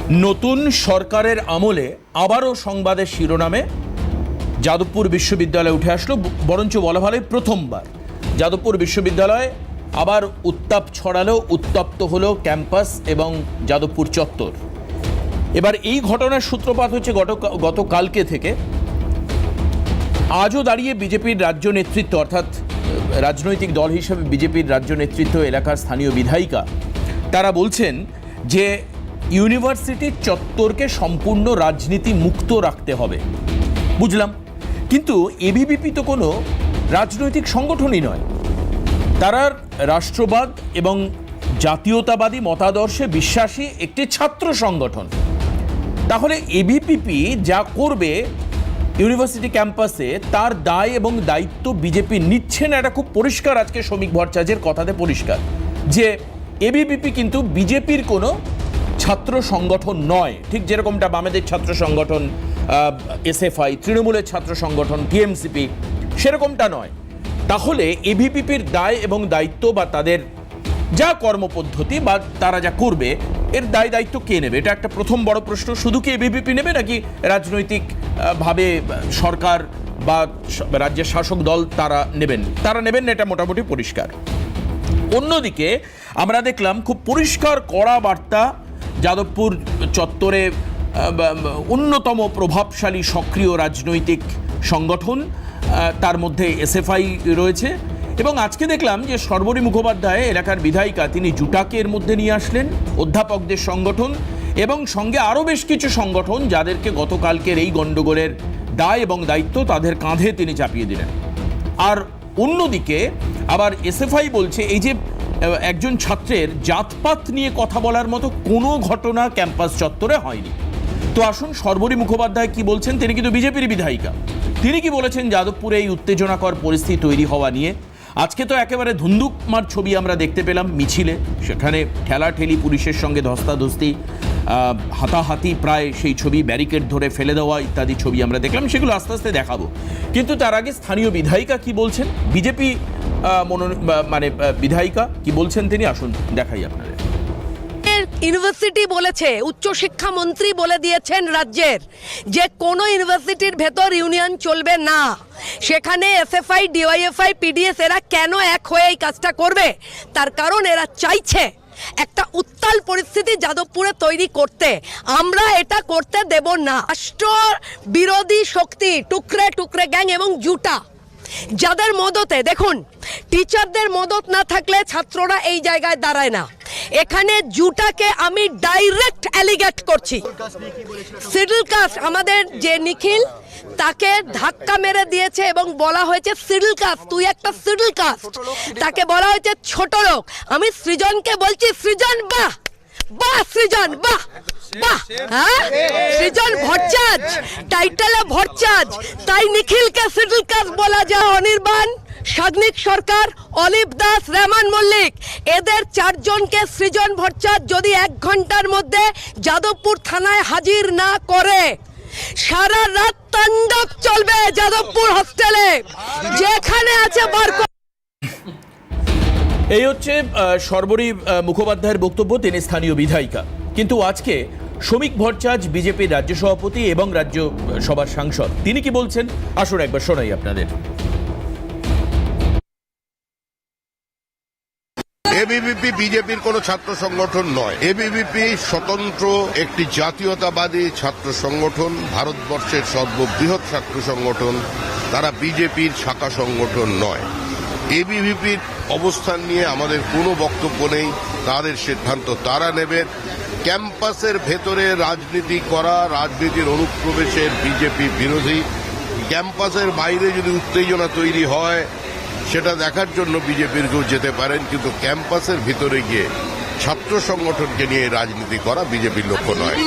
নতুন সরকারের আমলে আবারও সংবাদের শিরোনামে যাদবপুর বিশ্ববিদ্যালয়ে উঠে আসলো, বরঞ্চ বলা ভালো প্রথমবার যাদবপুর বিশ্ববিদ্যালয়ে আবার উত্তাপ ছড়ালো, উত্তপ্ত হলো ক্যাম্পাস এবং যাদবপুর চত্বর। এবার এই ঘটনার সূত্রপাত হচ্ছে গতকালকে থেকে। আজও দাঁড়িয়ে বিজেপির রাজ্য নেতৃত্ব, অর্থাৎ রাজনৈতিক দল হিসেবে বিজেপির রাজ্য নেতৃত্ব, এলাকার স্থানীয় বিধায়িকা, তারা বলছেন যে ইউনিভার্সিটির চত্বরকে সম্পূর্ণ রাজনীতি মুক্ত রাখতে হবে। বুঝলাম, কিন্তু এবিভিপি তো কোনো রাজনৈতিক সংগঠনই নয়। তারা রাষ্ট্রবাদ এবং জাতীয়তাবাদী মতাদর্শে বিশ্বাসী একটি ছাত্র সংগঠন। তাহলে এবিভিপি যা করবে ইউনিভার্সিটি ক্যাম্পাসে, তার দায় এবং দায়িত্ব বিজেপি নিচ্ছে না। এটা খুব পরিষ্কার, আজকে শ্রমিক ভট্টাচার্যের কথাতে পরিষ্কার যে এবিভিপি কিন্তু বিজেপির কোনো ছাত্র সংগঠন নয়। ঠিক যেরকমটা বামেদের ছাত্র সংগঠন এসএফআই, তৃণমূলের ছাত্র সংগঠন টিএমসিপি, সেরকমটা নয়। তাহলে এবিভিপির দায় এবং দায়িত্ব বা তাদের যা কর্মপদ্ধতি বা তারা যা করবে, এর দায় দায়িত্ব কে নেবে? এটা একটা প্রথম বড় প্রশ্ন। শুধু কি এবিভিপি নেবে, নাকি রাজনৈতিক ভাবে সরকার বা রাজ্যের শাসক দল তারা নেবেন? তারা নেবেন না, এটা মোটামুটি পরিষ্কার। অন্যদিকে আমরা দেখলাম খুব পরিষ্কার কড়া বার্তা যাদবপুর চত্বরে অন্যতম প্রভাবশালী সক্রিয় রাজনৈতিক সংগঠন, তার মধ্যে এসএফআই রয়েছে। এবং আজকে দেখলাম যে সর্বরী মুখোপাধ্যায়, এলাকার বিধায়িকা, তিনি জুটাকে এর মধ্যে নিয়ে আসলেন, অধ্যাপকদের সংগঠন, এবং সঙ্গে আরও বেশ কিছু সংগঠন যাদেরকে গতকালকের এই গণ্ডগোলের দায় এবং দায়িত্ব তাদের কাঁধে তিনি চাপিয়ে দিলেন। আর অন্যদিকে আবার এসএফআই বলছে এই যে একজন ছাত্রের জাতপাত নিয়ে কথা বলার মতো কোনো ঘটনা ক্যাম্পাস চত্বরে হয়নি। তো আসুন সর্বরী মুখোপাধ্যায় কি বলছেন। তিনি কিন্তু বিজেপির বিধায়িকা। তিনি কি বলেছেন যাদবপুরে এই উত্তেজনাকর পরিস্থিতি তৈরি হওয়া নিয়ে? আজকে তো একেবারে ধুন্দুকমার ছবি আমরা দেখতে পেলাম মিছিলে, সেখানে ঠেলাঠেলি, পুলিশের সঙ্গে ধস্তাধস্তি, হাতাহাতি, প্রায় সেই ছবি, ব্যারিকেড ধরে ফেলে দেওয়া ইত্যাদি ছবি আমরা দেখলাম। সেগুলো আস্তে আস্তে দেখাবো। কিন্তু তার আগে স্থানীয় বিধায়িকা কি বলছেন, বিজেপি বিধায়িকা কি বলছেন তিনি, আসুন দেখাই আপনাদের। ইউনিভার্সিটি বলেছে, উচ্চশিক্ষা মন্ত্রী বলে দিয়েছেন রাজ্যের, যে কোনো ইউনিভার্সিটির ভেতর ইউনিয়ন চলবে না। সেখানে এসএফআই, ডিওয়াইএফআই, পিডিএস এরা কেন এক হয়ে এই কাজটা করবে? তার কারণ এরা চাইছে একটা উত্তাল পরিস্থিতি যাদবপুরে তৈরি করতে। আমরা এটা করতে দেব না। রাষ্ট্র বিরোধী শক্তি, টুকরে টুকরে গ্যাং এবং জুটা, যাদের মদতে, দেখুন, টিচারদের মদত না থাকলে ছাত্ররা এই জায়গায় দাঁড়ায় না। এখানে জুটাকে আমি ডাইরেক্ট অ্যালিগেট করছি। শিডিউল কাস্ট, আমাদের যে নিখিল, তাকে ধাক্কা মেরে দিয়েছে এবং বলা হয়েছে শিডিউল কাস্ট, তুই একটা শিডিউল কাস্ট। তাকে বলা হয়েছে ছোট লোক। আমি সৃজনকে বলছি, সৃজন বাহ বাহ, সৃজন বাহ বাহ, হ্যাঁ, সৃজন ভট্টাচার্য, টাইটেলে ভট্টাচার্য, তাই নিখিলকে শিডিউল কাস্ট বলা যায়। অনির্বাণ, সাগ্নিক সরকার, অলিভ দাস, রেহমান মল্লিক, এদের চারজনকে সৃজন ভট্টাচার্য যদি 1 ঘন্টার মধ্যে যাদবপুর থানায় হাজির না করে, সারা রাত তাণ্ডব চলবে যাদবপুর হোস্টেলে, যেখানে আছে বার। এই হচ্ছে সর্বরী মুখোপাধ্যায়ের বক্তব্য। তিনি স্থানীয় বিধায়িকা। কিন্তু আজকে শ্রমিক ভট্টাচার্য, বিজেপির রাজ্য সভাপতি এবং রাজ্যসভার সাংসদ, তিনি কি বলছেন আসুন একবার শোনাই আপনাদের। এবিভিপি বিজেপির কোনো ছাত্র সংগঠন নয়। এবিভিপি স্বতন্ত্র একটি জাতীয়তাবাদী ছাত্র সংগঠন, ভারতবর্ষের সর্ববৃহৎ ছাত্র সংগঠন। তারা বিজেপির শাখা সংগঠন নয়। এবিভিপির অবস্থান নিয়ে আমাদের কোনো বক্তব্য নেই, তাদের সিদ্ধান্ত তারা নেবেন। ক্যাম্পাসের ভেতরে রাজনীতি করা, রাজনীতির অনুপ্রবেশের বিজেপি বিরোধী। ক্যাম্পাসের বাইরে যদি উত্তেজনা তৈরি হয়, সেটা দেখার জন্য বিজেপির কেউ যেতে পারেন, কিন্তু ক্যাম্পাসের ভিতরে গিয়ে ছাত্র সংগঠনকে নিয়ে রাজনীতি করা বিজেপির লক্ষ্য নয়।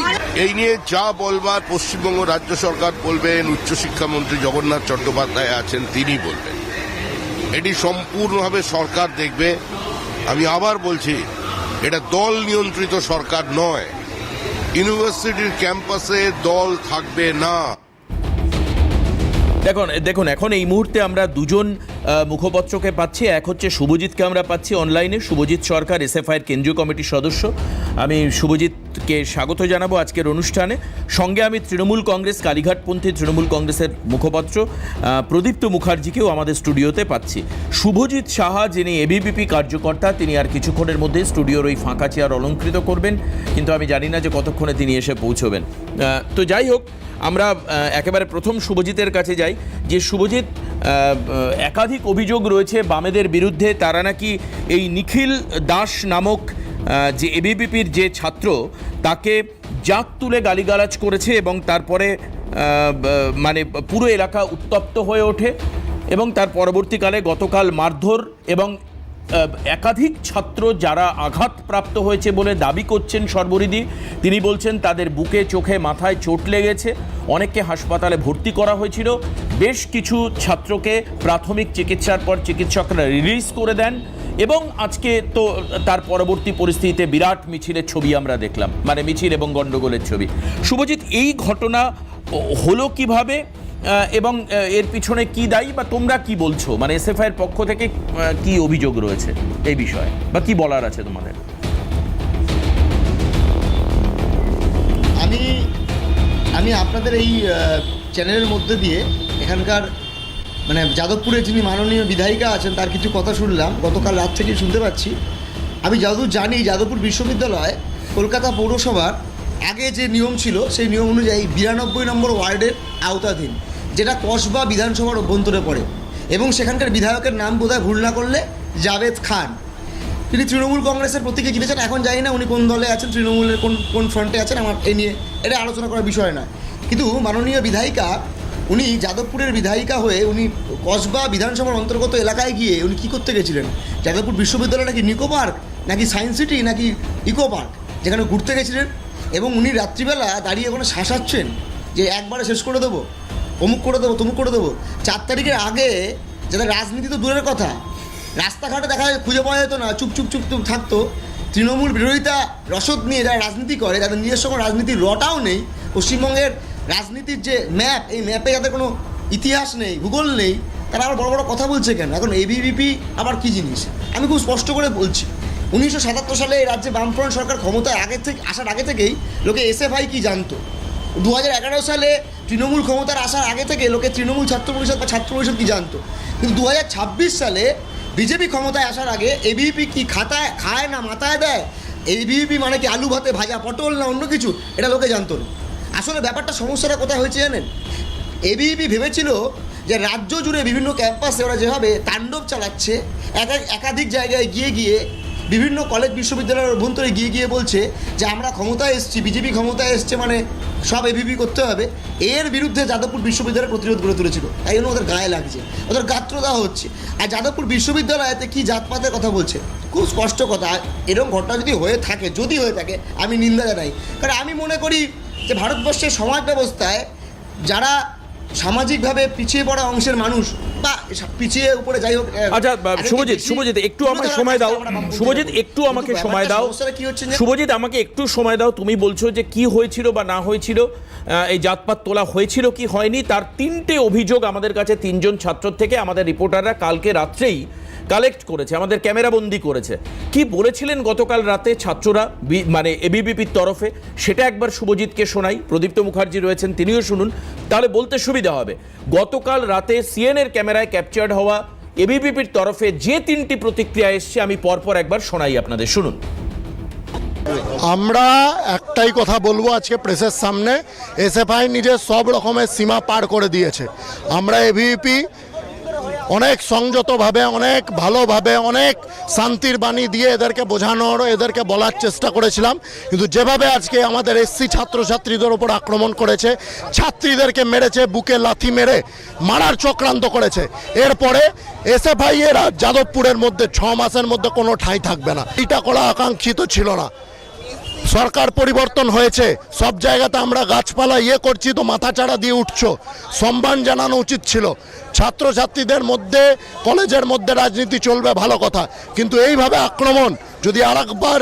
এই নিয়ে যা বলবার পশ্চিমবঙ্গ রাজ্য সরকার বলবেন, উচ্চশিক্ষামন্ত্রী জগন্নাথ চট্টোপাধ্যায় আছেন, তিনি বলবেন। এটি সম্পূর্ণভাবে সরকার দেখবে। আমি আবার বলছি, এটা দল নিয়ন্ত্রিত সরকার নয়। ইউনিভার্সিটির ক্যাম্পাসে দল থাকবে না। দেখুন এখন এই মুহূর্তে আমরা দুজন মুখপত্রকে পাচ্ছি। এক হচ্ছে শুভজিৎকে আমরা পাচ্ছি অনলাইনে, শুভজিৎ সরকার, এসএফআইয়ের কেন্দ্রীয় কমিটির সদস্য। আমি শুভজিৎকে সবাইকে স্বাগত জানাবো আজকের অনুষ্ঠানে। সঙ্গে আমি তৃণমূল কংগ্রেস কালীঘাটপন্থী তৃণমূল কংগ্রেসের মুখপাত্র প্রদীপ্ত মুখার্জিকেও আমাদের স্টুডিওতে পাচ্ছি। শুভজিৎ সাহা, যিনি এবিভিপি কার্যকর্তা, তিনি আর কিছুক্ষণের মধ্যে স্টুডিওর ওই ফাঁকা চেয়ার অলঙ্কৃত করবেন, কিন্তু আমি জানি না যে কতক্ষণে তিনি এসে পৌঁছবেন। তো যাই হোক, আমরা একেবারে প্রথম শুভজিতের কাছে যাই। যে শুভজিৎ, একাধিক অভিযোগ রয়েছে বামেদের বিরুদ্ধে। তারা নাকি এই নিখিল দাস নামক যে এবিভিপির যে ছাত্র, তাকে জাত তুলে গালিগালাজ করেছে এবং তারপরে মানে পুরো এলাকা উত্তপ্ত হয়ে ওঠে এবং তার পরবর্তীকালে গতকাল মারধর এবং একাধিক ছাত্র যারা আঘাতপ্রাপ্ত হয়েছে বলে দাবি করছেন সর্বরিদি। তিনি বলছেন তাদের বুকে, চোখে, মাথায় চোট লেগেছে, অনেককে হাসপাতালে ভর্তি করা হয়েছিল। বেশ কিছু ছাত্রকে প্রাথমিক চিকিৎসার পর চিকিৎসকরা রিলিজ করে দেন এবং আজকে তো তার পরবর্তী পরিস্থিতিতে বিরাট মিছিলের ছবি আমরা দেখলাম, মানে মিছিল এবং গণ্ডগোলের ছবি। শুভজিৎ, এই ঘটনা হলো কিভাবে এবং এর পিছনে কি দায়ী, বা তোমরা কি বলছো, মানে এসএফআই এর পক্ষ থেকে কি অভিযোগ রয়েছে এই বিষয়ে, বা কি বলার আছে তোমাদের? আমি আপনাদের এই চ্যানেলের মধ্যে দিয়ে এখানকার মানে যাদবপুরের যিনি মাননীয় বিধায়িকা আছেন তার কিছু কথা শুনলাম, গতকাল রাত থেকে শুনতে পাচ্ছি। আমি যতদূর জানি, যাদবপুর বিশ্ববিদ্যালয় কলকাতা পৌরসভার আগে যে নিয়ম ছিল সেই নিয়ম অনুযায়ী 92 নম্বর ওয়ার্ডের আওতাধীন, যেটা কসবা বিধানসভার অভ্যন্তরে পড়ে, এবং সেখানকার বিধায়কের নাম বোধহয় ভুল না করলে জাভেদ খান। তিনি তৃণমূল কংগ্রেসের প্রতীকে জিতেছেন। এখন জানি না উনি কোন দলে আছেন, তৃণমূলের কোন ফ্রন্টে আছেন, আমার এই নিয়ে এটা আলোচনা করার বিষয় নয়। কিন্তু মাননীয় বিধায়িকা, উনি যাদবপুরের বিধায়িকা হয়ে উনি কসবা বিধানসভার অন্তর্গত এলাকায় গিয়ে উনি কী করতে গেছিলেন? যাদবপুর বিশ্ববিদ্যালয় নাকি নিকো পার্ক, নাকি সায়েন্স সিটি, নাকি ইকো পার্ক, যেখানে ঘুরতে গেছিলেন, এবং উনি রাত্রিবেলা দাঁড়িয়ে ওখানে শাসাচ্ছেন যে একবারে শেষ করে দেবো, অমুক করে দেবো, তমুক করে দেবো। 4 তারিখের আগে যাদের রাজনীতি তো দূরের কথা, রাস্তাঘাটে দেখা খুঁজে পাওয়া যেত না, চুপ থাকতো। তৃণমূল বিরোধিতা রসদ নিয়ে যারা রাজনীতি করে, যাদের নিজস্ব কোনো রাজনীতির রটাও নেই, পশ্চিমবঙ্গের রাজনীতির যে ম্যাপ, এই ম্যাপে যাদের কোনো ইতিহাস নেই, ভূগোল নেই, তারা আবার বড় বড় কথা বলছে কেন? এখন এবিভিপি আবার কী জিনিস? আমি খুব স্পষ্ট করে বলছি, 1977 সালে এই রাজ্যে বামফ্রন্ট সরকার ক্ষমতায় আসার আগে থেকেই লোকে এসএফআই কি জানতো। 2011 সালে তৃণমূল ক্ষমতার আসার আগে থেকে লোকে তৃণমূল ছাত্র পরিষদ বা ছাত্র পরিষদ কি জানতো। কিন্তু 2026 সালে বিজেপি ক্ষমতায় আসার আগে এবিভিপি কি খায় না মাথায় দেয়, এবিভিপি মানে কি আলু ভাতে ভাজা পটল না অন্য কিছু, এটা লোকে জানতো না। আসলে ব্যাপারটা, সমস্যাটা কোথায় হয়েছে জানেন? এবিভিপি ভেবেছিল যে রাজ্য জুড়ে বিভিন্ন ক্যাম্পাসে ওরা যেভাবে তাণ্ডব চালাচ্ছে, একাধিক জায়গায় গিয়ে বিভিন্ন কলেজ বিশ্ববিদ্যালয়ের অভ্যন্তরে গিয়ে বলছে যে আমরা ক্ষমতায় এসেছি, বিজেপি ক্ষমতায় এসছে, মানে সব এবিভি করতে হবে, এর বিরুদ্ধে যাদবপুর বিশ্ববিদ্যালয়ের প্রতিরোধ গড়ে তুলেছিল। তাই জন্য ওদের গায়ে লাগছে, ওদের গাত্র দেওয়া হচ্ছে। আর যাদবপুর বিশ্ববিদ্যালয়তে কি জাতপাতের কথা বলছে, খুব স্পষ্ট কথা। এরকম ঘটনা যদি হয়ে থাকে আমি নিন্দা জানাই। কারণ আমি মনে করি যে ভারতবর্ষের সমাজ ব্যবস্থায় যারা সামাজিকভাবে পিছিয়ে পড়া অংশের মানুষ বা পিছিয়ে উপরে, যাই হোক। আচ্ছা শুভজিৎ একটু আমাকে সময় দাও। শুভজিৎ একটু আমাকে সময় দাও। শুভজিৎ আমাকে একটু সময় দাও। তুমি বলছো যে কি হয়েছিল বা না হয়েছিল, এই জাতপাত তোলা হয়েছিল কি হয়নি, তার 3টে অভিযোগ আমাদের কাছে 3জন ছাত্র থেকে আমাদের রিপোর্টাররা কালকে রাত্রেই কালেক্ট করেছে, আমাদের ক্যামেরাবন্দি করেছে। কি বলেছিলেন গতকাল রাতে ছাত্ররা, মানে এবিভিপির তরফে, সেটা একবার শুভজিৎকে শোনাই। প্রদীপ্ত মুখার্জি রয়েছেন, তিনিও শুনুন, তাহলে বলতে সুবিধা হবে। গতকাল রাতে সিএনএর ক্যামেরায় ক্যাপচার্ড হওয়া এবিভিপির তরফে যে 3টি প্রতিক্রিয়া এসছে, আমি পরপর একবার শোনাই আপনাদের, শুনুন। আমরা একটাই কথা বলবো আজকে প্রেসের সামনে, এসএফআই নিজের সব রকমের সীমা পার করে দিয়েছে। আমরা এবিভিপি অনেক সংযতভাবে, অনেক ভালোভাবে, অনেক শান্তির বাণী দিয়ে এদেরকে বোঝানোর, এদেরকে বলার চেষ্টা করেছিলাম। কিন্তু যেভাবে আজকে আমাদের এসসি ছাত্রছাত্রীদের ওপর আক্রমণ করেছে, ছাত্রীদেরকে মেরেছে, বুকে লাথি মেরে মারার চক্রান্ত করেছে, এরপরে এসএফআই এর যাদবপুরের মধ্যে 6 মাসের মধ্যে কোনো ঠাঁই থাকবে না। এটা করা আকাঙ্ক্ষিত ছিল না। সরকার পরিবর্তন হয়েছে, সব জায়গাতে আমরা গাছপালা করছি তো মাথা চাড়া দিয়ে উঠছো, সম্মান জানানো উচিত ছিল। ছাত্রছাত্রীদের মধ্যে, কলেজের মধ্যে রাজনীতি চলবে, ভালো কথা, কিন্তু এইভাবে আক্রমণ যদি আরেকবার,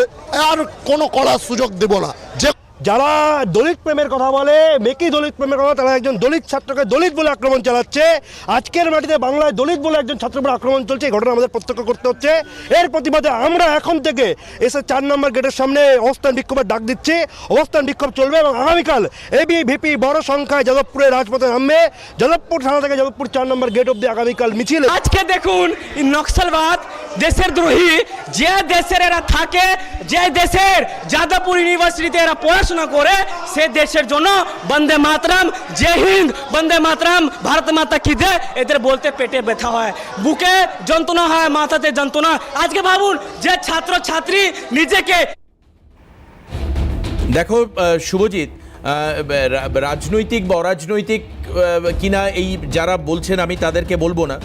আর কোনো করার সুযোগ দেব না। যে যারা দলিত প্রেমের কথা বলে, মেকি দলিত প্রেমের কথা, তারা একজন দলিত ছাত্রকে দলিত বলে আক্রমণ চালাচ্ছে। আজকের মাটিতে বাংলায় দলিত বলে একজন ছাত্রের উপর আক্রমণ চলছে, এই ঘটনা আমাদের প্রত্যক্ষ করতে হচ্ছে। এর প্রতিবাদে আমরা এখন থেকে এসে 4 নম্বর গেটের সামনে অবস্থান বিক্ষোভের ডাক দিচ্ছি। অবস্থান বিক্ষোভ চলবে এবং আগামীকাল এবিভিপি বড় সংখ্যায় যাদবপুরের রাজপথে নামবে। যাদবপুর থানা থেকে যাদবপুর 4 নম্বর গেট অব্দি আগামীকাল মিছিল। আজকে দেখুন নকশালবাদ দেশের দ্রোহী, যে দেশের এরা থাকে, যে দেশের যাদবপুর ইউনিভার্সিটিতে এরা পড়াশোনা করে, সে দেশের জন্য বন্দে মাতরম, জয় হিন্দ, বন্দে মাতরম, ভারত মাতা কি জয় এদের বলতে পেটে ব্যথা হয়, বুকে যন্ত্রণা হয়, মাথাতে যন্ত্রণা। আজকে ভাবুন যে ছাত্র ছাত্রী নিজেকে দেখো শুভজিৎ, রাজনৈতিক বা অরাজনৈতিক কিনা এই যারা বলছেন আমি তাদেরকে বলবো না,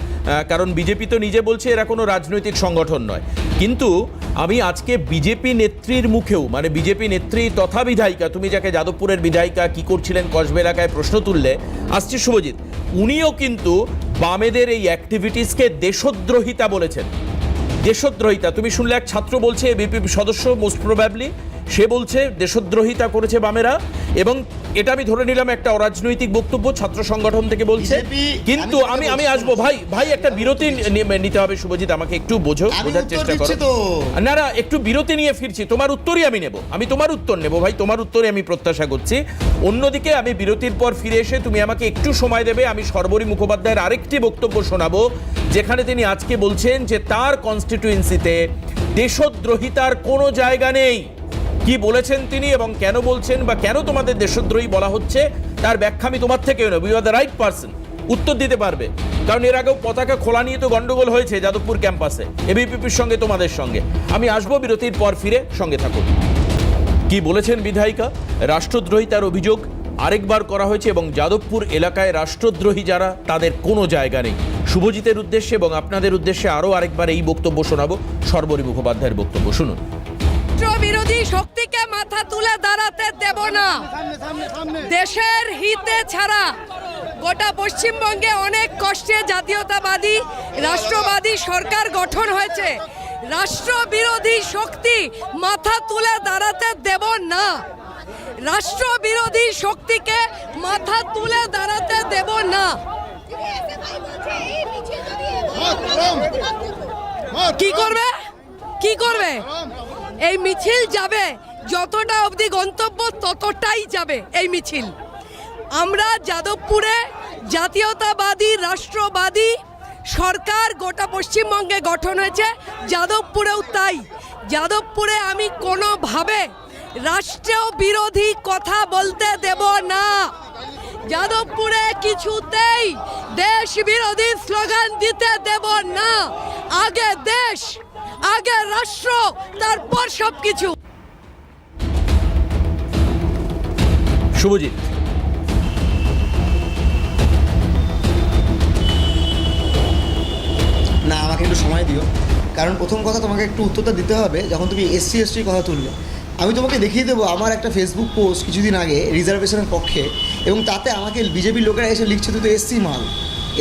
কারণ বিজেপি তো নিজে বলছে এরা কোনো রাজনৈতিক সংগঠন নয়। কিন্তু আমি আজকে বিজেপি নেত্রীর মুখেও, মানে বিজেপি নেত্রী তথা বিধায়িকা, তুমি যাকে যাদবপুরের বিধায়িকা কি করছিলেন কসবা এলাকায় প্রশ্ন তুললে, আসছে শুভজিৎ, উনিও কিন্তু বামেদের এই অ্যাক্টিভিটিসকে দেশদ্রোহিতা বলেছেন। দেশদ্রোহিতা তুমি শুনলে, এক ছাত্র বলছে, বিপিপি সদস্য মোস্ট প্রবাবলি, সে বলছে দেশদ্রোহিতা করেছে বামেরা, এবং এটা আমি ধরে নিলাম একটা অরাজনৈতিক বক্তব্য ছাত্র সংগঠন থেকে বলছে। কিন্তু আমি আসবো ভাই একটা বিরতি নিতে হবে শুভজিৎ, আমাকে একটু বোঝার চেষ্টা করো। না একটু বিরতি নিয়ে ফিরছি, তোমার উত্তরই আমি নেব, আমি তোমার উত্তর নেব ভাই, তোমার উত্তরে আমি প্রত্যাশা করছি। অন্যদিকে আমি বিরতির পর ফিরে এসে তুমি আমাকে একটু সময় দেবে, আমি সর্বরী মুখোপাধ্যায়ের আরেকটি বক্তব্য শোনাবো, যেখানে তিনি আজকে বলছেন যে তার কনস্টিটিউয়েন্সিতে দেশদ্রোহিতার কোনো জায়গা নেই। কি বলেছেন তিনি এবং কেন বলছেন, বা কেন তোমাদের দেশদ্রোহী বলা হচ্ছে, তার ব্যাখ্যা আমি তোমার থেকেও নেব। You are the right person, উত্তর দিতে পারবে, কারণ এর আগেও পতাকা খোলা নিয়ে তো গন্ডগোল হয়েছে যাদবপুর ক্যাম্পাসে এবিপিপির সঙ্গে, তোমাদের সঙ্গে। আমি আসবো বিরতির পর, ফিরে সঙ্গে থাকুন। কি বলেছেন বিধায়িকা? রাষ্ট্রদ্রোহিতার অভিযোগ আরেকবার করা হয়েছে এবং যাদবপুর এলাকায় রাষ্ট্রদ্রোহী যারা, তাদের কোনো জায়গা নেই। শুভজিতের উদ্দেশ্যে এবং আপনাদের উদ্দেশ্যে আরও আরেকবার এই বক্তব্য শোনাবো, সর্বরী মুখোপাধ্যায়ের বক্তব্য শুনুন। বিরোধী শক্তিকে মাথা তুলে দাঁড়াতে দেব না। দেশের হিতে ছাড়া গোটা পশ্চিমবঙ্গে অনেক কষ্টে জাতীয়তাবাদী রাষ্ট্রবাদী সরকার গঠন হয়েছে। রাষ্ট্রবিরোধী শক্তি মাথা তুলে দাঁড়াতে দেব না। রাষ্ট্রবিরোধী শক্তিকে মাথা তুলে দাঁড়াতে দেব না। কি করবে? কি করবে? এই মিছিল যাবে যতটা অবধি গন্তব্য, ততটাই যাবে এই মিছিল। আমরা যাদবপুরে জাতীয়তাবাদী রাষ্ট্রবাদী সরকার গোটা পশ্চিমবঙ্গে গঠন হয়েছে, যাদবপুরেও তাই। যাদবপুরে আমি কোনোভাবে রাষ্ট্রীয় বিরোধী কথা বলতে দেব না। যাদবপুরে কিছুতেই দেশ বিরোধী স্লোগান দিতে দেব না। আগে দেশ, আগে রাষ্ট্র, তারপর সবকিছু। শুভজিৎ, না, আমাকে একটু সময় দিও, কারণ প্রথম কথা তোমাকে একটু উত্তরটা দিতে হবে। যখন তুমি এসসি এসটির কথা তুললে, আমি তোমাকে দেখিয়ে দেবো আমার একটা ফেসবুক পোস্ট কিছুদিন আগে রিজার্ভেশনের পক্ষে, এবং তাতে আমাকে বিজেপির লোকেরা এসে লিখছে তুই তো এসসি মাল,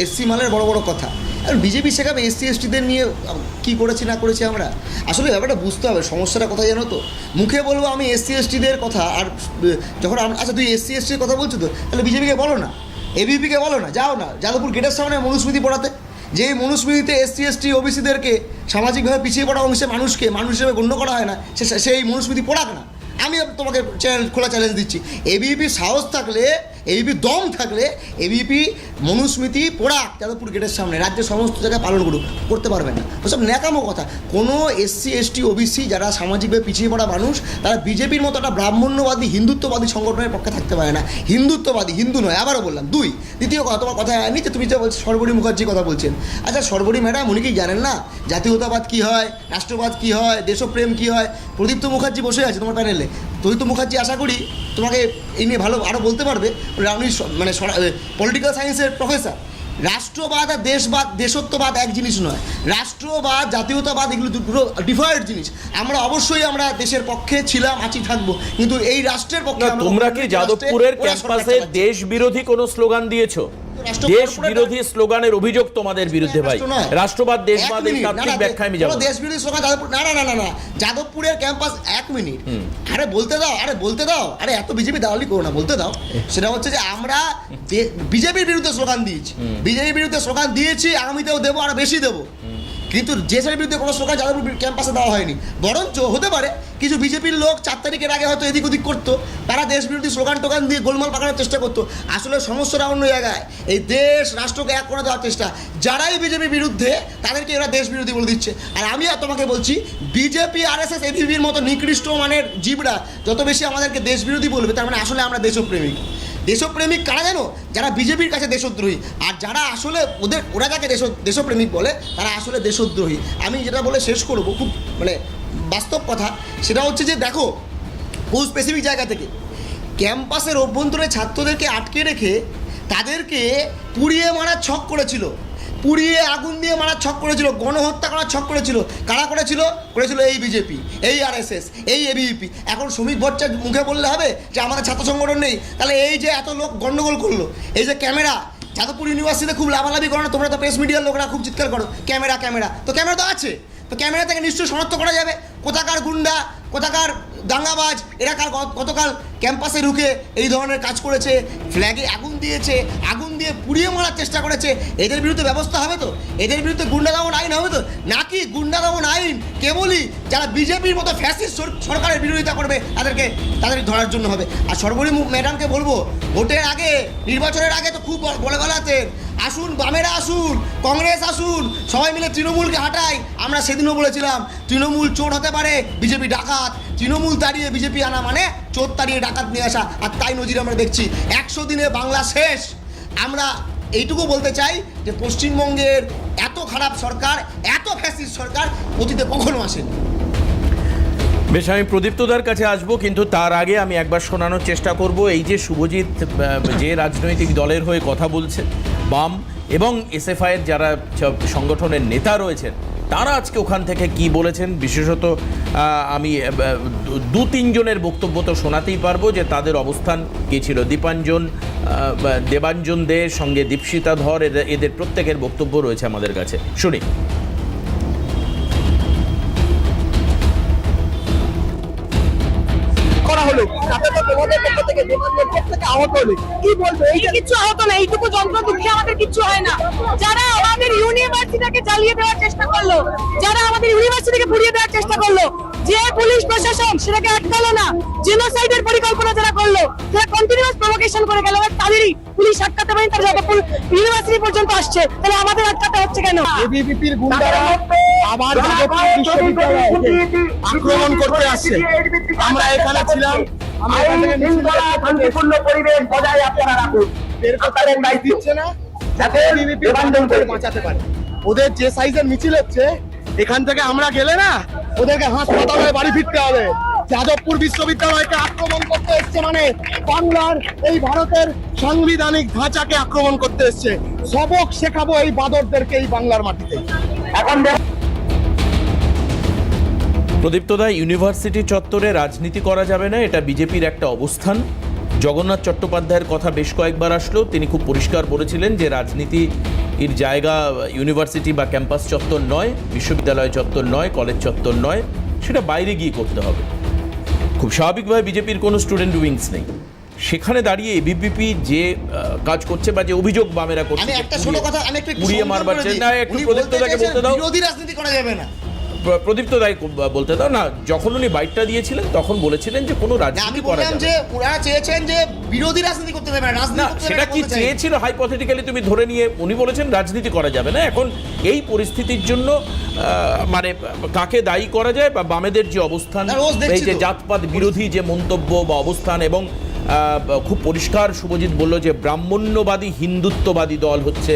এসসি মালের বড় বড় কথা। আর বিজেপি শেখাবে এসসি এসটিদের নিয়ে কী করেছি না করেছি আমরা। আসলে ব্যাপারটা বুঝতে হবে, সমস্যাটা কোথায় জানো তো? মুখে বলবো আমি এসসি এসটিদের কথা, আর যখন আচ্ছা তুই এসসি এসটির কথা বলছো তো, তাহলে বিজেপিকে বলো না, এবিপিকে বলো না, যাও না যাদবপুর গেটের সামনে মনুস্মৃতি পড়াতে, যে মনুস্মৃতিতে এসসি এসটি ওবিসিদেরকে সামাজিকভাবে পিছিয়ে পড়া অংশে মানুষকে মানুষ হিসেবে গণ্য করা হয় না, সেই মনুস্মৃতি পড়াক না। আমি তোমাকে খোলা চ্যালেঞ্জ দিচ্ছি, এবিপি সাহস থাকলে, এবিপি দম থাকলে এবিপি মনুস্মৃতি পড়াক যাদবপুর গেটের সামনে, রাজ্যের সমস্ত জায়গায় পালন করতে পারবে না। ওসব ন্যাকামো কথা। কোনো এসসি এসটি ওবিসি যারা সামাজিকভাবে পিছিয়ে পড়া মানুষ, তারা বিজেপির মতো একটা ব্রাহ্মণ্যবাদী হিন্দুত্ববাদী সংগঠনের পক্ষে থাকতে পারে না। হিন্দুত্ববাদী, হিন্দু নয়, আবারও বললাম। দুই, দ্বিতীয় কথা, তোমার কথা হয়নি যে তুমি যে বলছো সর্বরী মুখার্জির কথা বলছেন। আচ্ছা সর্বরী ম্যাডাম, উনি কি জানেন না জাতীয়তাবাদ কী হয়, রাষ্ট্রবাদ কী হয়, দেশপ্রেম কী হয়? প্রদীপ্ত মুখার্জি বসে আছে তোমার প্যানেলে। প্রদীপ্ত মুখার্জি আশা করি তোমাকে এই নিয়ে ভালো আরও বলতে পারবে, উনি মানে পলিটিক্যাল সায়েন্সের প্রফেসর। রাষ্ট্রবাদ আর দেশবাদ, দেশত্ববাদ এক জিনিস নয়। রাষ্ট্রবাদ, জাতীয়তাবাদ এগুলো দুটো ডিফারেন্ট জিনিস। আমরা অবশ্যই আমরা দেশের পক্ষে ছিলাম, আছি, থাকবো, কিন্তু এই রাষ্ট্রের পক্ষে। তোমরা কি যাদবপুরের ক্যাম্পাসে দেশ বিরোধী কোনো স্লোগান দিয়েছো? দেশ বিরোধী স্লোগানের অভিযোগ তোমাদের বিরুদ্ধে ভাই। রাষ্ট্র নয়। রাষ্ট্রবাদ দেশবাদ এক এই মিনিট, তাত্ত্বিক না, না, ব্যাখ্যায় আমি যাবো কোনো না। দেশ বিরোধী স্লোগান যাদবপুর, না, যাদবপুরের ক্যাম্পাস, এক মিনিট, আরে বলতে দাও, আরে এত বিজেপি দালালি করো না, বলতে দাও। সেটা হচ্ছে যে আমরা বিজেপির বিরুদ্ধে স্লোগান দিয়েছি, আগামীতেও দেবো, আর বেশি দেবো, কিন্তু দেশের বিরুদ্ধে কোনো স্লোগান যাদবপুর ক্যাম্পাসে দেওয়া হয়নি। বরঞ্চ হতে পারে কিছু বিজেপির লোক 4 তারিখের আগে হয়তো এদিক ওদিক করতো, তারা দেশ বিরোধী স্লোগান টোগান দিয়ে গোলমাল পাকানোর চেষ্টা করতো। আসলে সমস্যাটা অন্য জায়গায়, এই দেশ রাষ্ট্রকে এক করে দেওয়ার চেষ্টা। যারাই বিজেপির বিরুদ্ধে তাদেরকে এরা দেশ বিরোধী বলে দিচ্ছে। আর আমি তোমাকে বলছি, বিজেপি, আরএসএস, এবিভির মতো নিকৃষ্ট মানের জীবরা যত বেশি আমাদেরকে দেশ বিরোধী বলবে, তার মানে আসলে আমরা দেশপ্রেমিক কারা জানো? যারা বিজেপির কাছে দেশদ্রোহী। আর যারা আসলে ওরা যাকে দেশপ্রেমিক বলে, তারা আসলে দেশদ্রোহী। আমি যেটা বলে শেষ করবো, খুব মানে বাস্তব কথা, সেটা হচ্ছে যে দেখো, খুব স্পেসিফিক জায়গা থেকে ক্যাম্পাসের অভ্যন্তরে ছাত্রদেরকে আটকে রেখে তাদেরকে পুড়িয়ে মারার ছক করেছিল, পুড়িয়ে আগুন দিয়ে মারার ছক করেছিল, গণহত্যা করার ছক করেছিল। কারা করেছিল এই বিজেপি, এই আরএসএস, এই এবিভিপি। এখন শ্রমিক ভট্টার মুখে বললে হবে যে আমাদের ছাত্র সংগঠন নেই? তাহলে এই যে এত লোক গণ্ডগোল করলো, এই যে ক্যামেরা, যাদবপুর ইউনিভার্সিটিতে খুব লাভালাভি করো না তোমরা, তো প্রেস মিডিয়ার লোকরা খুব চিৎকার করো ক্যামেরা, তো ক্যামেরা তো আছে, তো ক্যামেরা থেকে নিশ্চয়ই শনাক্ত করা যাবে কোথাকার গুন্ডা, কোথাকার দাঙ্গাবাজ, এরা গতকাল ক্যাম্পাসে ঢুকে এই ধরনের কাজ করেছে, ফ্ল্যাগে আগুন দিয়েছে, আগুন দিয়ে পুড়িয়ে মারার চেষ্টা করেছে। এদের বিরুদ্ধে ব্যবস্থা হবে তো? এদের বিরুদ্ধে গুন্ডা দমন আইন হবে তো? নাকি গুন্ডা দমন আইন কেবলই যারা বিজেপির মতো ফ্যাসিস্ট সরকারের বিরোধিতা করবে তাদের ধরার জন্য হবে? আর সর্বোপরি ম্যাডামকে বলবো, ভোটের আগে, নির্বাচনের আগে তো খুব বলে গলাতেন, আসুন বামেরা আসুন, কংগ্রেস আসুন, সবাই মিলে তৃণমূলকে হাঁটাই। আমরা সেদিনও বলেছিলাম তৃণমূল চোর হতে পারে, বিজেপি ডাকাত। তৃণমূল তাড়িয়ে বিজেপি আনা মানে চোর তাড়িয়ে ডাকাত নিয়ে আসা, আর তাই নজির আমরা দেখছি। 100 দিনে বাংলা শেষ। আমরা এইটুকু বলতে চাই যে পশ্চিমবঙ্গের এত খারাপ সরকার, এত ফ্যাসিস্ট সরকার অতীতে কখনো আসেনি। বেশ, আমি প্রদীপ্তদার কাছে আসবো, কিন্তু তার আগে আমি একবার শোনানোর চেষ্টা করব এই যে শুভজিৎ যে রাজনৈতিক দলের হয়ে কথা বলছে, বাম এবং এসএফআইয়ের যারা সংগঠনের নেতা রয়েছেন, তারা আজকে ওখান থেকে কি বলেছেন। বিশেষত আমি 2-3 জনের বক্তব্য তো শোনাতেই পারবো যে তাদের অবস্থান কী ছিল। দেবাঞ্জন দে, সঙ্গে দীপশিতা ধর, এদের প্রত্যেকের বক্তব্য রয়েছে আমাদের কাছে, শুনি। কিছু আহত না, এইটুকু যন্ত্র দুঃখে আমাদের কিছু হয় না। যারা আমাদের ইউনিভার্সিটিকে জ্বালিয়ে দেওয়ার চেষ্টা করলো, যারা আমাদের ইউনিভার্সিটিকে পুড়িয়ে দেওয়ার চেষ্টা করলো, যে পুলিশ প্রশাসন সেটাকে আটকালো না, জেনোসাইডের পরিকল্পনা যারা করলো, যারা কন্টিনিউয়াস প্রভোকেশন করে গেল, তাদেরই পুলিশ আটকাতে পারেনি, তারা যাদবপুর ইউনিভার্সিটি পর্যন্ত আসছে, তাহলে আমাদের আটকাতে হচ্ছে কেন? এবিভিপির গুন্ডারা আবার যাদবপুর বিশ্ববিদ্যালয়ে আক্রমণ করতে আসছে। আমরা এখানে ছিলাম, আমরা এখান থেকে শান্তিপূর্ণ পরিবেশ বজায় আপনারা রাখুন। এর কথা দায়িত্ব দিচ্ছে না যাতে এবিভিপি বাঁচাতে পারে। ওদের যে সাইজের মিছিল হচ্ছে, এখান থেকে আমরা গেলে না ওদেরকে হাসপাতালে বাড়ি ফিরতে হবে। যাদবপুর বিশ্ববিদ্যালয়কে আক্রমণ করতে এসছে মানে বাংলার, এই ভারতের সাংবিধানিক ধাঁচাকে আক্রমণ করতে এসছে। সবক শেখাবো এই বাদরদেরকে এই বাংলার মাটিতে। এখন প্রদীপ্তদা, ইউনিভার্সিটি চত্বরে রাজনীতি করা যাবে না, এটা বিজেপির একটা অবস্থান। জগন্নাথ চট্টোপাধ্যায়ের কথা বেশ কয়েকবার আসলো, তিনি খুব পরিষ্কার বলেছিলেন যে রাজনীতির জায়গা ইউনিভার্সিটি বা ক্যাম্পাস চত্বর নয়, বিশ্ববিদ্যালয় চত্বর নয়, কলেজ চত্বর নয়, সেটা বাইরে গিয়ে করতে হবে। খুব স্বাভাবিকভাবে বিজেপির কোনো স্টুডেন্ট উইংস নেই, সেখানে দাঁড়িয়ে এবিভিপি যে কাজ করছে বা যে অভিযোগ বামেরা করছে, আমি একটা ছোট কথা, আমি একটু পুড়িয়ে মারবার না, একটু প্রদীপ্তদাকে বলতে দাও। বিরোধী রাজনীতি করা যাবে না, প্রদীপ্তদাই বলতে দাও না। যখন উনি বাইটটা দিয়েছিলেন তখন বলেছিলেন যে কোনো রাজনীতি করা যাবে না। যে ওনারা চেয়েছেন যে বিরোধী রাজনীতি করতে যাবে না, রাজনীতি করতে সেটা কি চেয়েছিল হাইপোথেটিক্যালি তুমি ধরে নিয়ে উনি বলেছেন রাজনীতি করা যাবে না। এখন এই পরিস্থিতির জন্য মানে কাকে দায়ী করা যায়, বা বামেদের যে অবস্থান, এই যে জাতপাত বিরোধী যে মন্তব্য বা অবস্থান, এবং খুব পরিষ্কার শুভজিৎ বলল যে ব্রাহ্মণ্যবাদী হিন্দুত্ববাদী দল হচ্ছে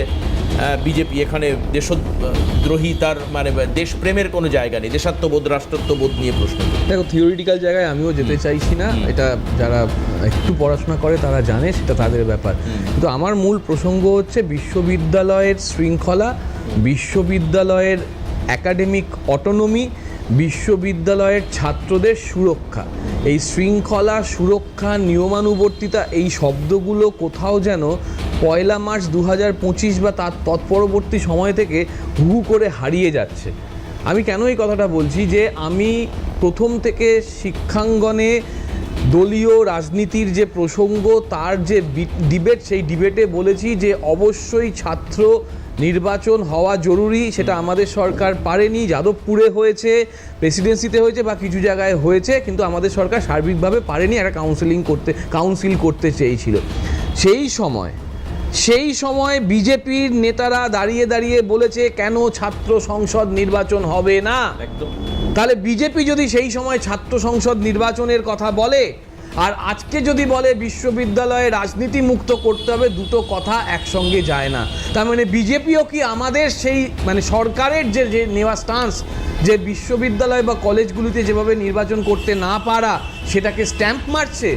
বিজেপি, এখানে দেশদ্রোহী, তার মানে দেশপ্রেমের কোনো জায়গা নেই, দেশাত্মবোধ রাষ্ট্রত্ববোধ নিয়ে প্রশ্ন। দেখো, থিওরিটিক্যাল জায়গায় আমিও যেতে চাইছি না, এটা যারা একটু পড়াশোনা করে তারা জানে, সেটা তাদের ব্যাপার। কিন্তু আমার মূল প্রসঙ্গ হচ্ছে বিশ্ববিদ্যালয়ের শৃঙ্খলা, বিশ্ববিদ্যালয়ের একাডেমিক অটোনমি, বিশ্ববিদ্যালয়ের ছাত্রদের সুরক্ষা। এই শৃঙ্খলা, সুরক্ষা, নিয়মানুবর্তিতা, এই শব্দগুলো কোথাও যেন পয়লা মার্চ 2025 বা তার তৎপরবর্তী সময় থেকে হু করে হারিয়ে যাচ্ছে। আমি কেন এই কথাটা বলছি, যে আমি প্রথম থেকে শিক্ষাঙ্গনে দলীয় রাজনীতির যে প্রসঙ্গ, তার যে ডিবেট, সেই ডিবেটে বলেছি যে অবশ্যই ছাত্র নির্বাচন হওয়া জরুরি। সেটা আমাদের সরকার পারেনি, যাদবপুরে হয়েছে, প্রেসিডেন্সিতে হয়েছে বা কিছু জায়গায় হয়েছে, কিন্তু আমাদের সরকার সার্বিকভাবে পারেনি, একটা কাউন্সিল করতে চেয়েছিল। সেই সময় বিজেপির নেতারা দাঁড়িয়ে দাঁড়িয়ে বলেছে কেন ছাত্র সংসদ নির্বাচন হবে না। একদম। তাহলে বিজেপি যদি সেই সময় ছাত্র সংসদ নির্বাচনের কথা বলে, আর আজকে যদি বলে বিশ্ববিদ্যালয়ে রাজনীতি মুক্ত করতে হবে, দুটো কথা একসঙ্গে যায় না। তার মানে বিজেপিও কি আমাদের সেই মানে সরকারের যে নেওয়া স্টান্স, যে বিশ্ববিদ্যালয় বা কলেজগুলিতে যেভাবে নির্বাচন করতে না পারা, সেটাকে স্ট্যাম্প মারছে,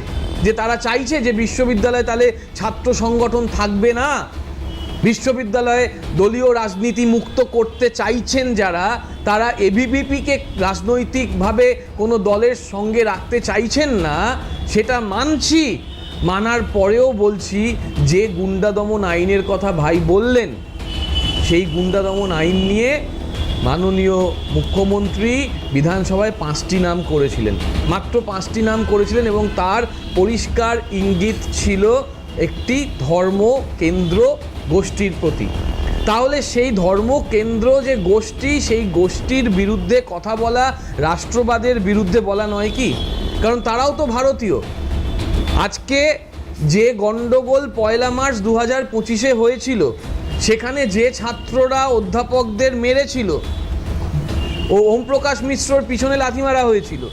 যে তারা চাইছে যে বিশ্ববিদ্যালয়ে তাহলে ছাত্র সংগঠন থাকবে না, বিশ্ববিদ্যালয়ে দলীয় রাজনীতি মুক্ত করতে চাইছেন যারা, তারা এবিভিপিকে রাজনৈতিকভাবে কোনো দলের সঙ্গে রাখতে চাইছেন না, সেটা মানছি। মানার পরেও বলছি যে গুন্ডা দমন আইনের কথা ভাই বললেন, সেই গুন্ডা দমন আইন নিয়ে মাননীয় মুখ্যমন্ত্রী বিধানসভায় 5টি নাম করেছিলেন, মাত্র 5টি নাম করেছিলেন, এবং তার পরিষ্কার ইঙ্গিত ছিল একটি ধর্ম কেন্দ্র গোষ্ঠীর প্রতি। তাহলে সেই ধর্ম কেন্দ্র যে গোষ্ঠী, সেই গোষ্ঠীর বিরুদ্ধে কথা বলা রাষ্ট্রবাদের বিরুদ্ধে বলা নয় কি? কারণ তারাও তো ভারতীয়। আজকে যে গণ্ডগোল পয়লা মার্চ 2025 হয়েছিল, সেখানে যে ছাত্ররা অধ্যাপকদের মেরেছিল, ও ওমপ্রকাশ মিশ্রর পিছনে লাথি মারা হয়েছিল,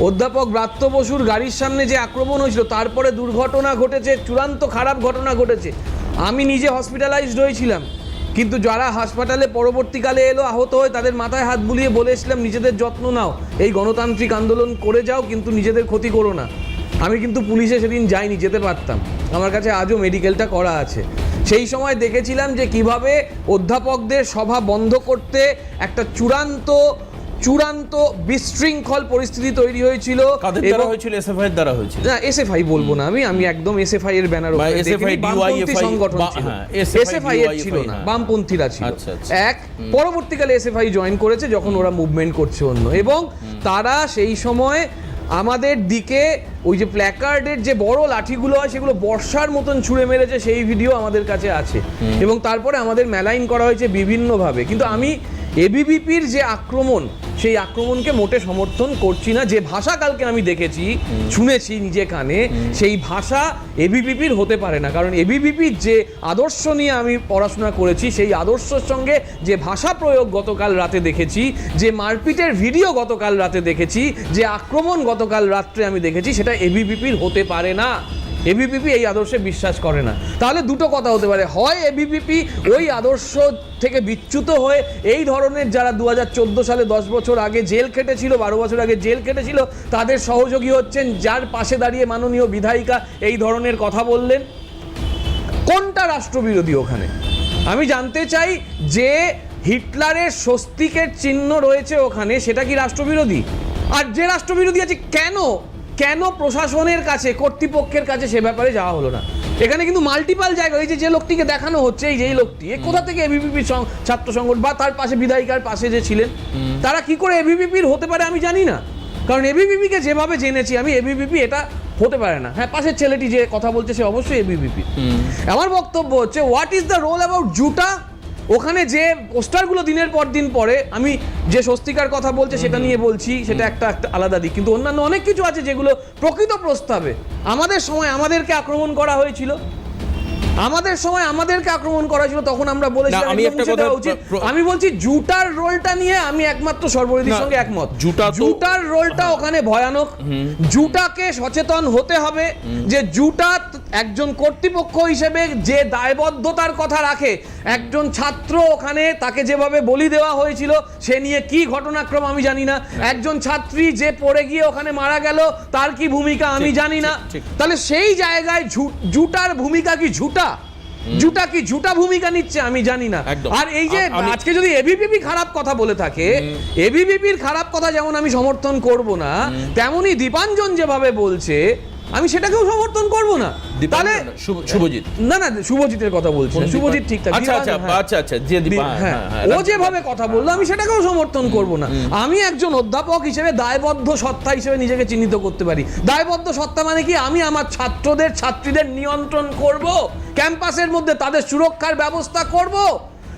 অধ্যাপক ব্রাত্য বসুর গাড়ির সামনে যে আক্রমণ হয়েছিল, তারপরে দুর্ঘটনা ঘটেছে, চূড়ান্ত খারাপ ঘটনা ঘটেছে। আমি নিজে হসপিটালাইজড হয়েছিলাম, কিন্তু যারা হাসপাতালে পরবর্তীকালে এলো আহত হয়ে, তাদের মাথায় হাত বুলিয়ে বলেছিলাম নিজেদের যত্ন নাও, এই গণতান্ত্রিক আন্দোলন করে যাও, কিন্তু নিজেদের ক্ষতি করো না। আমি কিন্তু পুলিশে সেদিন যাইনি, যেতে পারতাম, আমার কাছে আজও মেডিকেলটা করা আছে। সেই সময় দেখেছিলাম যে কিভাবে অধ্যাপকদের সভা বন্ধ করতে একটা চূড়ান্ত বিশৃঙ্খল পরিস্থিতি তৈরি হয়েছিল। কাদের দ্বারা হয়েছিল? এসএফআই এর দ্বারা হয়েছিল। না, এসএফআই বলবো না, আমি একদম এসএফআই এর ব্যানার উপরে দেখিনি, বামপন্থী সংগঠন ছিল, এসএফআই এর ছিল না, বামপন্থীরা ছিল। এক পরবর্তীকালে এসএফআই জয়েন করেছে যখন ওরা মুভমেন্ট করছে অন্য, এবং তারা সেই সময় আমাদের দিকে ওই যে প্ল্যাকার্ডের যে বড় লাঠিগুলো হয়, সেগুলো বর্ষার মতন ছুঁড়ে মেরেছে, সেই ভিডিও আমাদের কাছে আছে, এবং তারপরে আমাদের মেলাইন করা হয়েছে বিভিন্নভাবে। কিন্তু আমি এবিভিপির যে আক্রমণ, সেই আক্রমণকে মোটে সমর্থন করছি না। যে ভাষা কালকে আমি দেখেছি, শুনেছি নিজে কানে, সেই ভাষা এবিভিপির হতে পারে না। কারণ এবিভিপির যে আদর্শ নিয়ে আমি পড়াশোনা করেছি, সেই আদর্শের সঙ্গে যে ভাষা প্রয়োগ গতকাল রাতে দেখেছি, যে মারপিটের ভিডিও গতকাল রাতে দেখেছি, যে আক্রমণ গতকাল রাত্রে আমি দেখেছি, সেটা এবিভিপির হতে পারে না। এবিভিপি এই আদর্শে বিশ্বাস করে না। তাহলে দুটো কথা হতে পারে, হয় এবিভিপি ওই আদর্শ থেকে বিচ্যুত হয়ে এই ধরনের যারা 2014 সালে 10 বছর আগে জেল খেটেছিল, 12 বছর আগে জেল খেটেছিল, তাদের সহযোগী হচ্ছেন, যার পাশে দাঁড়িয়ে মাননীয় বিধায়িকা এই ধরনের কথা বললেন। কোনটা রাষ্ট্রবিরোধী ওখানে? আমি জানতে চাই যে হিটলারের স্বস্তিকের চিহ্ন রয়েছে ওখানে, সেটা কি রাষ্ট্রবিরোধী? আর যে রাষ্ট্রবিরোধী আছে, কেন প্রশাসনের কাছে, কর্তৃপক্ষের কাছে সে ব্যাপারে যাওয়া হলো না? এখানে কিন্তু মাল্টিপাল জায়গা, এই যে লোকটিকে দেখানো হচ্ছে, এই লোকটি কোথা থেকে এবিভিপির ছাত্র সংগঠন বা তার পাশে বিধায়িকার পাশে যে ছিলেন, তারা কি করে এবিভিপির হতে পারে আমি জানি না। কারণ এবিভিপিকে যেভাবে জেনেছি আমি, এবিভিপি এটা হতে পারে না। হ্যাঁ, পাশের ছেলেটি যে কথা বলছে সে অবশ্যই এবিভিপি। আমার বক্তব্য হচ্ছে, what is the role about JUTA? ওখানে যে পোস্টারগুলো দিনের পর দিন পরে, আমি যে স্বস্তিকার কথা বলছে সেটা নিয়ে বলছি, সেটা একটা আলাদা দিক, কিন্তু অন্যান্য অনেক কিছু আছে যেগুলো প্রকৃত প্রস্তাবে আমাদের সময় আমাদেরকে আক্রমণ করা হয়েছিল, তখন আমরা বলেছিলাম আমি বলছি জুটার রোলটা নিয়ে আমি একমাত্র সর্বরিদির সঙ্গে একমত। জুটার রোলটা ওখানে ভয়ানক। জুটাকে সচেতন হতে হবে যে জুটা একজন কর্তৃপক্ষ হিসেবে যে দায়বদ্ধতার কথা রাখে, একজন ছাত্র ওখানে তাকে যেভাবে বলি দেওয়া হয়েছিল সে নিয়ে কি ঘটনাক্রম আমি জানি না, একজন ছাত্রী যে পড়ে গিয়ে ওখানে মারা গেল তার কি ভূমিকা আমি জানি না। তাহলে সেই জায়গায় জুটার ভূমিকা কি ঝুটা ভূমিকা নিচ্ছে আমি জানি না। আর এই যে আজকে যদি এবিভিপি খারাপ কথা বলে থাকে, এবিভিপির খারাপ কথা যেমন আমি সমর্থন করব না, তেমনি দীপাঞ্জন যেভাবে বলছে আমি সেটাকেও সমর্থন করব না। তাহলে শুভজিৎ না না শুভজিতের কথা বলছি না, শুভজিৎ ঠিক থাকে। আচ্ছা আচ্ছা আচ্ছা আচ্ছা যে ও যেভাবে কথা বললো আমি সেটাকেও সমর্থন করব না। আমি একজন অধ্যাপক হিসেবে দায়বদ্ধ সত্তা হিসেবে নিজেকে চিহ্নিত করতে পারি। দায়বদ্ধ সত্তা মানে কি, আমি আমার ছাত্রদের ছাত্রীদের নিয়ন্ত্রণ করব, ক্যাম্পাসের মধ্যে তাদের সুরক্ষার ব্যবস্থা করব।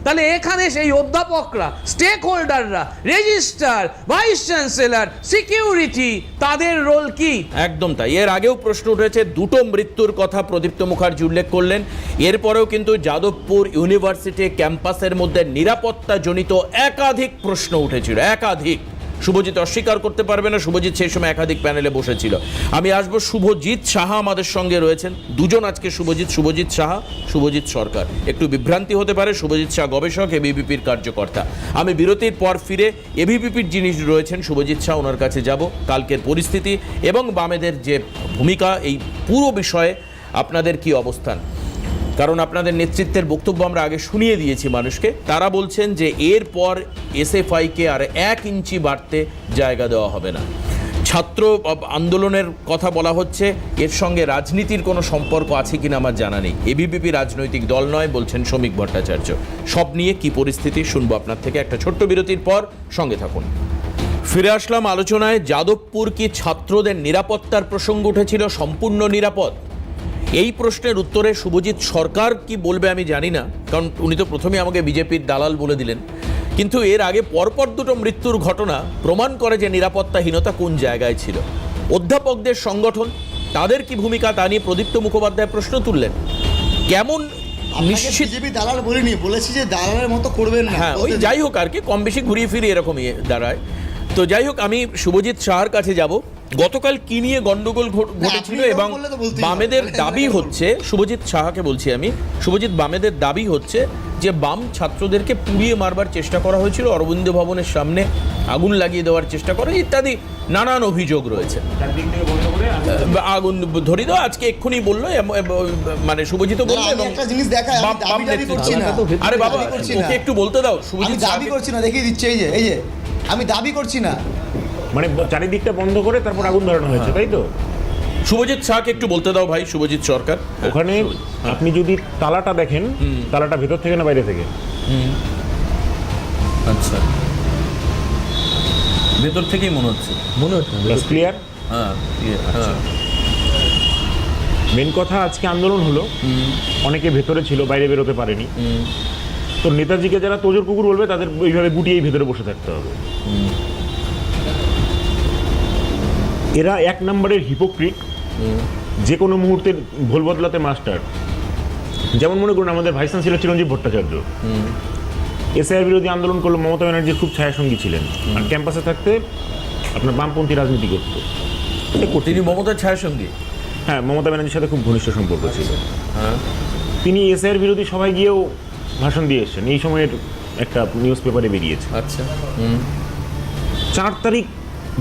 তাহলে এখানে সেই অধ্যাপকরা, স্টেক হোল্ডাররা, রেজিস্ট্রার, ভাইস চ্যান্সেলর, সিকিউরিটি, তাদের রোল কি? একদম তাই। এর আগেও প্রশ্ন উঠেছে, দুটো মৃত্যুর কথা প্রদীপ্ত মুখার্জি উল্লেখ করলেন। এরপরেও কিন্তু যাদবপুর ইউনিভার্সিটি ক্যাম্পাসের মধ্যে নিরাপত্তা জনিত একাধিক প্রশ্ন উঠেছিল, একাধিক। শুভজিৎ অস্বীকার করতে পারবে না, শুভজিৎ সেই সময় একাধিক প্যানেলে বসেছিল। আমি আসবো শুভজিৎ সাহা আমাদের সঙ্গে রয়েছেন, দুজন আজকে শুভজিৎ সাহা, শুভজিৎ সরকার। একটু বিভ্রান্তি হতে পারে, শুভজিৎ সাহা গবেষক, এবিভিপির কার্যকর্তা। আমি বিরতির পর ফিরে এবিভিপির যিনি রয়েছেন শুভজিৎ সাহা, ওনার কাছে যাব। কালকের পরিস্থিতি এবং বামেদের যে ভূমিকা এই পুরো বিষয়ে আপনাদের কি অবস্থান, কারণ আপনাদের নেতৃত্বের বক্তব্য আমরা আগে শুনিয়ে দিয়েছি মানুষকে। তারা বলছেন যে এরপর এসএফআইকে আর 1 ইঞ্চি বাড়তে জায়গা দেওয়া হবে না। ছাত্র আন্দোলনের কথা বলা হচ্ছে, এর সঙ্গে রাজনীতির কোনো সম্পর্ক আছে কিনা আমার জানা নেই। এবিভিপি রাজনৈতিক দল নয় বলছেন শ্রমিক ভট্টাচার্য। সব নিয়ে কি পরিস্থিতি শুনবো আপনার থেকে একটা ছোট্ট বিরতির পর, সঙ্গে থাকুন। ফিরে আসলাম আলোচনায়। যাদবপুর কি ছাত্রদের নিরাপত্তার প্রসঙ্গ উঠেছিল, সম্পূর্ণ নিরাপদ? এই প্রশ্নের উত্তরে শুভজিৎ সরকার কি বলবে আমি জানি না, কারণ উনি তো প্রথমে আমাকে বিজেপির দালাল বলে দিলেন। কিন্তু এর আগে পরপর দুটো মৃত্যুর ঘটনা প্রমাণ করে যে নিরাপত্তাহীনতা কোন জায়গায় ছিল। অধ্যাপকদের সংগঠন, তাদের কি ভূমিকা, তা নিয়ে প্রদীপ্ত মুখোপাধ্যায় প্রশ্ন তুললেন। কেমন নিশ্চিত বিজেপি দালাল বলিনি, বলেছি যে দালালের মতো করবেন না। হ্যাঁ, ওই যাই হোক আর কি, কম বেশি ঘুরিয়ে ফিরিয়ে এরকমই দাঁড়ায়। তো যাই হোক, আমি শুভজিৎ সাহার কাছে যাব। গতকাল কি নিয়ে গন্ডগোল ঘটেছিল এবং বামেদের দাবি হচ্ছে, শুভজিৎ সাহাকে বলছি আমি, শুভজিৎ, বামেদের দাবি হচ্ছে যে বাম ছাত্রদেরকে পুড়িয়ে মারবার চেষ্টা করা হয়েছিল, অরবিন্দ ভবনের সামনে আগুন লাগিয়ে দেওয়ার চেষ্টা করা ইত্যাদি নানান অভিযোগ রয়েছে। আগুন ধরিয়ে দেওয়া আজকে এক্ষুনি বললো, মানে শুভজিৎ বললো। এবং একটা জিনিস দেখায়, আমি দাবি করছি না। আরে বাবা, ওকে একটু বলতে দাও। শুভজিৎ দাবি করছি না, দেখিয়ে দিচ্ছে, এই যে আমি দাবি করছি না, মানে চারিদিকটা বন্ধ করে তারপর আগুন ধরানো হয়েছে, তাই তো? শুভজিৎ শাহকে একটু বলতে দাও ভাই, শুভজিৎ সরকার। ওখানে আপনি যদি তালাটা দেখেন, তালাটা ভেতর থেকে না বাইরে থেকে? আচ্ছা, ভেতর থেকেই মনে হচ্ছে। ক্লিয়ার? হ্যাঁ, মেন কথা, আজকে আন্দোলন হলো, অনেকে ভেতরে ছিল, বাইরে বেরোতে পারেনি। তো নেতাজিকে যারা তোজর কুকুর বলবে তাদের ওইভাবে গুটিয়েই ভেতরে বসে থাকতে হবে। এরা 1 নম্বরের হিপোক্রিট, যে কোনো মুহূর্তে ভুল বদলাতে মাস্টার। যেমন মনে করুন, আমাদের ভাইস চ্যান্সেলর চিরঞ্জীব ভট্টাচার্য এসআইআর বিরোধী আন্দোলন করলো, মমতা ব্যানার্জির খুব ছায়াসঙ্গী ছিলেন, আর ক্যাম্পাসে থাকতে আপনার বামপন্থী রাজনীতি করতো। তিনি মমতার ছায়াসঙ্গী? হ্যাঁ, মমতা ব্যানার্জির সাথে খুব ঘনিষ্ঠ সম্পর্ক ছিল। তিনি এসআইআর বিরোধী সভায় গিয়েও ভাষণ দিয়ে এসেছেন, এই সময়ের একটা নিউজ পেপারে বেরিয়েছে। আচ্ছা, 4 তারিখ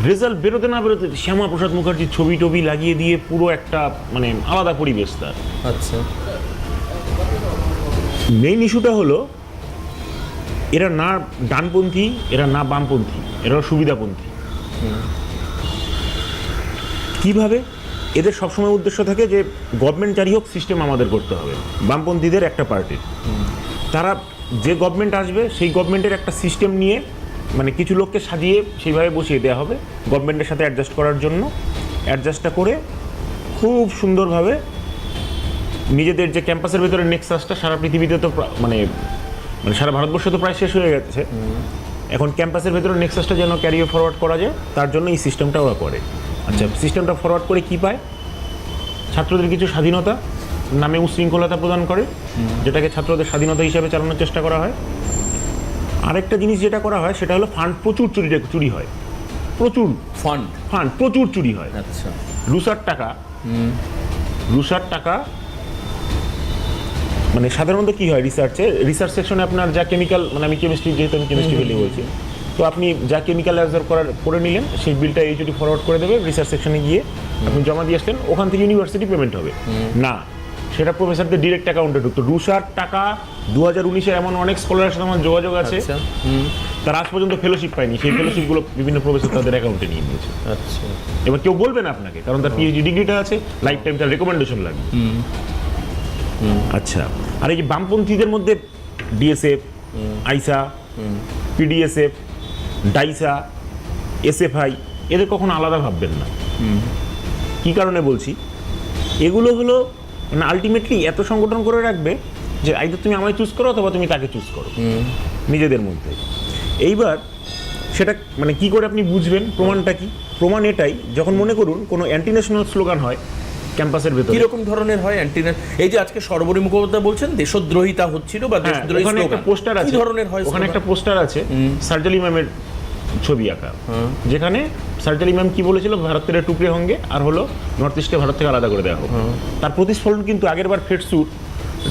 রেজাল্ট বেরোতে না বেরোতে শ্যামা প্রসাদ মুখার্জির ছবি টবি লাগিয়ে দিয়ে পুরো একটা মানে আলাদা পরিবেশ তার। আচ্ছা, মেইন ইস্যুটা হলো, এরা না ডানপন্থী, এরা না বামপন্থী, এরা সুবিধাপন্থী। কিভাবে? এদের সবসময় উদ্দেশ্য থাকে যে গভর্নমেন্ট জারি হোক, সিস্টেম আমাদের করতে হবে। বামপন্থীদের একটা পার্টির, তারা যে গভর্নমেন্ট আসবে সেই গভর্নমেন্টের একটা সিস্টেম নিয়ে, মানে কিছু লোককে সাজিয়ে সেইভাবে বসিয়ে দেওয়া হবে গভর্নমেন্টের সাথে অ্যাডজাস্ট করার জন্য। অ্যাডজাস্টটা করে খুব সুন্দরভাবে নিজেদের যে ক্যাম্পাসের ভেতরে নেক্সাসটা সারা পৃথিবীতে তো মানে সারা ভারতবর্ষে তো প্রায় শেষ হয়ে গেছে, এখন ক্যাম্পাসের ভেতরে নেক্সাসটা যেন ক্যারিও ফরওয়ার্ড করা যায়, তার জন্য এই সিস্টেমটা ওরা করে। আচ্ছা, সিস্টেমটা ফরওয়ার্ড করে কি পায়? ছাত্রদের কিছু স্বাধীনতা নামে উশৃঙ্খলতা প্রদান করে, যেটাকে ছাত্রদের স্বাধীনতা হিসাবে চালানোর চেষ্টা করা হয়। আরেকটা জিনিস যেটা করা হয় সেটা হলো ফান্ড প্রচুর চুরি হয়, প্রচুর ফান্ড প্রচুর চুরি হয়। আচ্ছা, রুষার টাকা মানে সাধারণত কি হয়, রিসার্চ সেকশনে আপনার যা কেমিক্যাল, মানে আমি কেমিস্ট্রি, যেহেতু আমি কেমিস্ট্রি ভ্যালি বলছি, তো আপনি যা কেমিক্যাল অ্যাবজর্ব করে নিলেন, সেই বিলটা এই ফরওয়ার্ড করে দেবে রিসার্চ সেকশনে গিয়ে আপনি জমা দিয়ে আসলেন, ওখান থেকে ইউনিভার্সিটি পেমেন্ট হবে না। সেটা প্রফেসরদের ডিরেক্ট অ্যাকাউন্টে ঢুকতো। রুশার টাকা 2019-এ এমন অনেক স্কলারের সাথে আমার যোগাযোগ আছে, আচ্ছা, তারা আজ পর্যন্ত ফেলোশিপ পায়নি, সেই ফেলোশিপগুলো বিভিন্ন প্রফেসর তাদের অ্যাকাউন্টে নিয়ে নিয়েছে। আচ্ছা, এবার কেউ বলবে না আপনাকে, কারণ তার পিএইচডি ডিগ্রিটা আছে, লাইফ টাইম তার রেকমেন্ডেশন লাগবে। আচ্ছা, আর এই যে বামপন্থীদের মধ্যে ডিএসএফ, আইসা, পিডিএসএফ, ডাইসা, এসএফআই, এদের কখনো আলাদা ভাববেন না। কি কারণে বলছি, এগুলো হলো মানে আলটিমেটলি এত সংগঠন করে রাখবে যে আইদার তুমি আমায় চুজ করো অথবা তুমি তাকে চুজ করো নিজেদের মধ্যে। এইবার সেটা মানে কি করে আপনি বুঝবেন, প্রমাণটা কি? প্রমাণ এটাই, যখন মনে করুন কোনো অ্যান্টি ন্যাশনাল স্লোগান হয় ক্যাম্পাসের ভেতরে। কিরকম ধরনের হয় অ্যান্টিনা? এই যে আজকে সর্বোপরি মুখোপাধ্যায় বলছেন দেশদ্রোহিতা হচ্ছিল বা দেশদ্রোহী ওখানে একটা স্লোগান, পোস্টার আছে, কি ধরনের হয়? ওখানে একটা পোস্টার আছে সার্জালি ম্যামের ছবি আঁকা, যেখানে সার্জালি ম্যাম কি বলেছিল, ভারতের টুকরে হঙ্গে আর হলো নর্থ ইস্টে ভারত থেকে আলাদা করে দেওয়া হোক। তার প্রতিফলন কিন্তু আগের বার ফেটস্যুট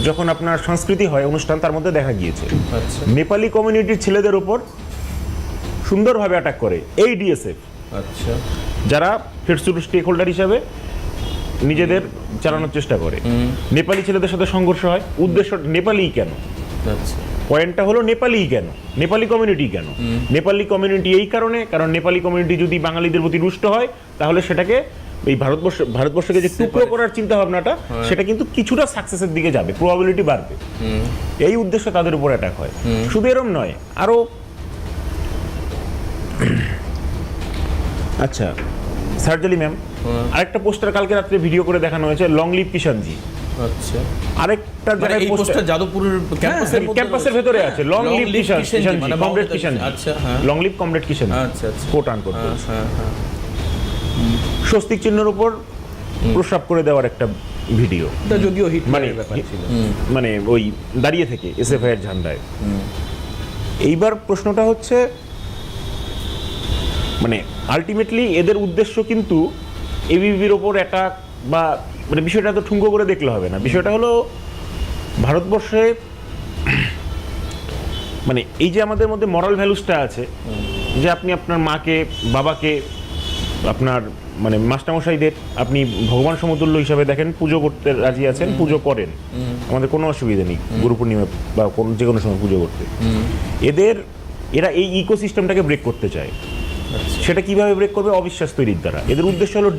যখন আপনার সংস্কৃতি হয় অনুষ্ঠান, তার মধ্যে দেখা গিয়েছে। আচ্ছা, নেপালি কমিউনিটির ছেলেদের ওপর সুন্দরভাবে অ্যাটাক করে এই ডিএসএফ, আচ্ছা, যারা ফেটস্যুট স্টেক হোল্ডার হিসাবে নিজেদের চালানোর চেষ্টা করে। নেপালি ছেলেদের সাথে সংঘর্ষ হয়, উদ্দেশ্য নেপালি কেন? আচ্ছা, পয়েন্টটা হলো নেপালি কেন, নেপালি কমিউনিটি কেন? নেপালি কমিউনিটি এই কারণে, কারণ নেপালি কমিউনিটি যদি বাঙালিদের প্রতি রুষ্ট হয়, তাহলে সেটাকে এই ভারতবর্ষকে যে টুকরো করার চিন্তা ভাবনাটা, সেটা কিন্তু কিছুটা সাকসেসের দিকে যাবে, প্রবাবিলিটি বাড়বে। এই উদ্দেশ্য তাদের উপর অ্যাটাক হয়। শুধু এরম নয়, আরো আচ্ছা, সার্জালি ম্যাম আরেকটা পোস্টার কালকে রাত্রে ভিডিও করে দেখানো হয়েছে, লং লিভ কিষানজি। আচ্ছা, আরেকটা মানে জায়গায় এই পোস্টার যাদবপুরের ক্যাম্পাসের ভেতরে আছে, লং লিভ কিষানজি, মানে কমরেড কিষানজি। আচ্ছা, হ্যাঁ, লং লিভ কমরেড কিষানজি, আচ্ছা, আচ্ছা, কোট আনকোট। হ্যাঁ, হ্যাঁ, স্বস্তিক চিহ্নের উপর প্রস্রাব করে দেওয়ার একটা ভিডিও, এটা যদিও হিট মানে ব্যাপার ছিল। মানে ওই দাঁড়িয়ে থেকে এসএফআই এর ঝান্ডায়। এইবার প্রশ্নটা হচ্ছে, মানে আলটিমেটলি এদের উদ্দেশ্য কিন্তু এবিভির ওপর অ্যাটাক বা মানে বিষয়টা তো ঠুঙ্গো করে দেখলে হবে না। বিষয়টা হলো ভারতবর্ষে মানে এই যে আমাদের মধ্যে মরাল ভ্যালুসটা আছে, যে আপনি আপনার মাকে, বাবাকে, আপনার মানে মাস্টারমশাইদের আপনি ভগবান সমতুল্য হিসাবে দেখেন, পুজো করতে রাজি আছেন, পুজো করেন, আমাদের কোনো অসুবিধা নেই গুরু পূর্ণিমা বা যে কোনো সময় পুজো করতে। এরা এই ইকোসিস্টেমটাকে ব্রেক করতে চায়। সেটা কিভাবে ব্রেক করবে? অবিশ্বাস তৈরির দ্বারা। এদের উদ্দেশ্য হলো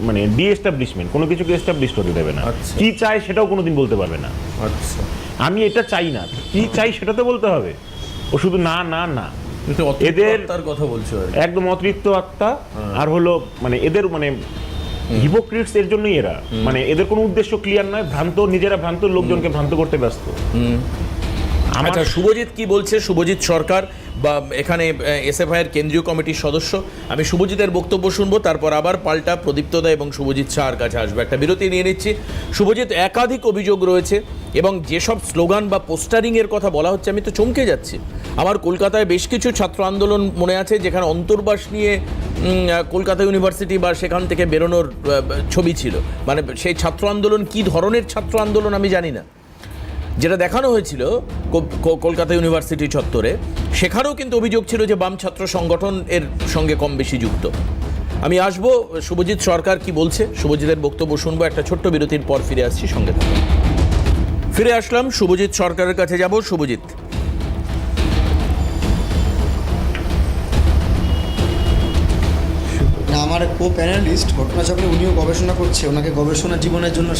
মানে ডিএস্টাবলিশমেন্ট, কোনো কিছুকে এস্টাবলিশ করতে দেবে না। কি চায় সেটাও কোনোদিন বলতে পারবে না। আচ্ছা, আমি এটা চাই না, কি চাই সেটা তো বলতে হবে। ও শুধু না না না, এদের তার কথা বলছো একদম অতৃপ্ত আত্মা। আর হলো মানে এদের মানে হিপোক্রিটস, এর জন্যই এরা মানে এদের কোনো উদ্দেশ্য ক্লিয়ার নয়, ভ্রান্ত, নিজেরা ভ্রান্ত, লোকজনকে ভ্রান্ত করতে ব্যস্ত। আচ্ছা, শুভজিৎ কি বলছে? শুভজিৎ সরকার বা এখানে এসএফআই এর কেন্দ্রীয় কমিটির সদস্য, আমি শুভজিতের বক্তব্য শুনবো, তারপর আবার পাল্টা প্রদীপ্তদা এবং শুভজিৎ শাহর কাছে আসবে। একটা বিরতি নিয়ে নিচ্ছি। শুভজিৎ, একাধিক অভিযোগ রয়েছে এবং যেসব স্লোগান বা পোস্টারিংয়ের কথা বলা হচ্ছে, আমি তো চমকে যাচ্ছি। আমার কলকাতায় বেশ কিছু ছাত্র আন্দোলন মনে আছে, যেখানে অন্তর্বাস নিয়ে কলকাতা ইউনিভার্সিটি বা সেখান থেকে বেরোনোর ছবি ছিল। মানে সেই ছাত্র আন্দোলন কী ধরনের ছাত্র আন্দোলন আমি জানি না, যেটা দেখানো হয়েছিল কলকাতা ইউনিভার্সিটি চত্বরে, সেখানেও কিন্তু অভিযোগ ছিল যে বাম ছাত্র সংগঠন এর সঙ্গে কম বেশি যুক্ত। আমি আসবো, শুভজিৎ সরকার কি বলছে, শুভজিতের বক্তব্য শুনবো। একটা ছোট্ট বিরতির পর ফিরে আসছি, সঙ্গে থাকুন। ফিরে আসলাম, শুভজিৎ সরকারের কাছে যাব। শুভজিৎ, আমার কো প্যানেলিস্ট ঘটনাচক্রে উনিও গবেষণা করছে, ওনাকে গবেষণা জীবনের জন্য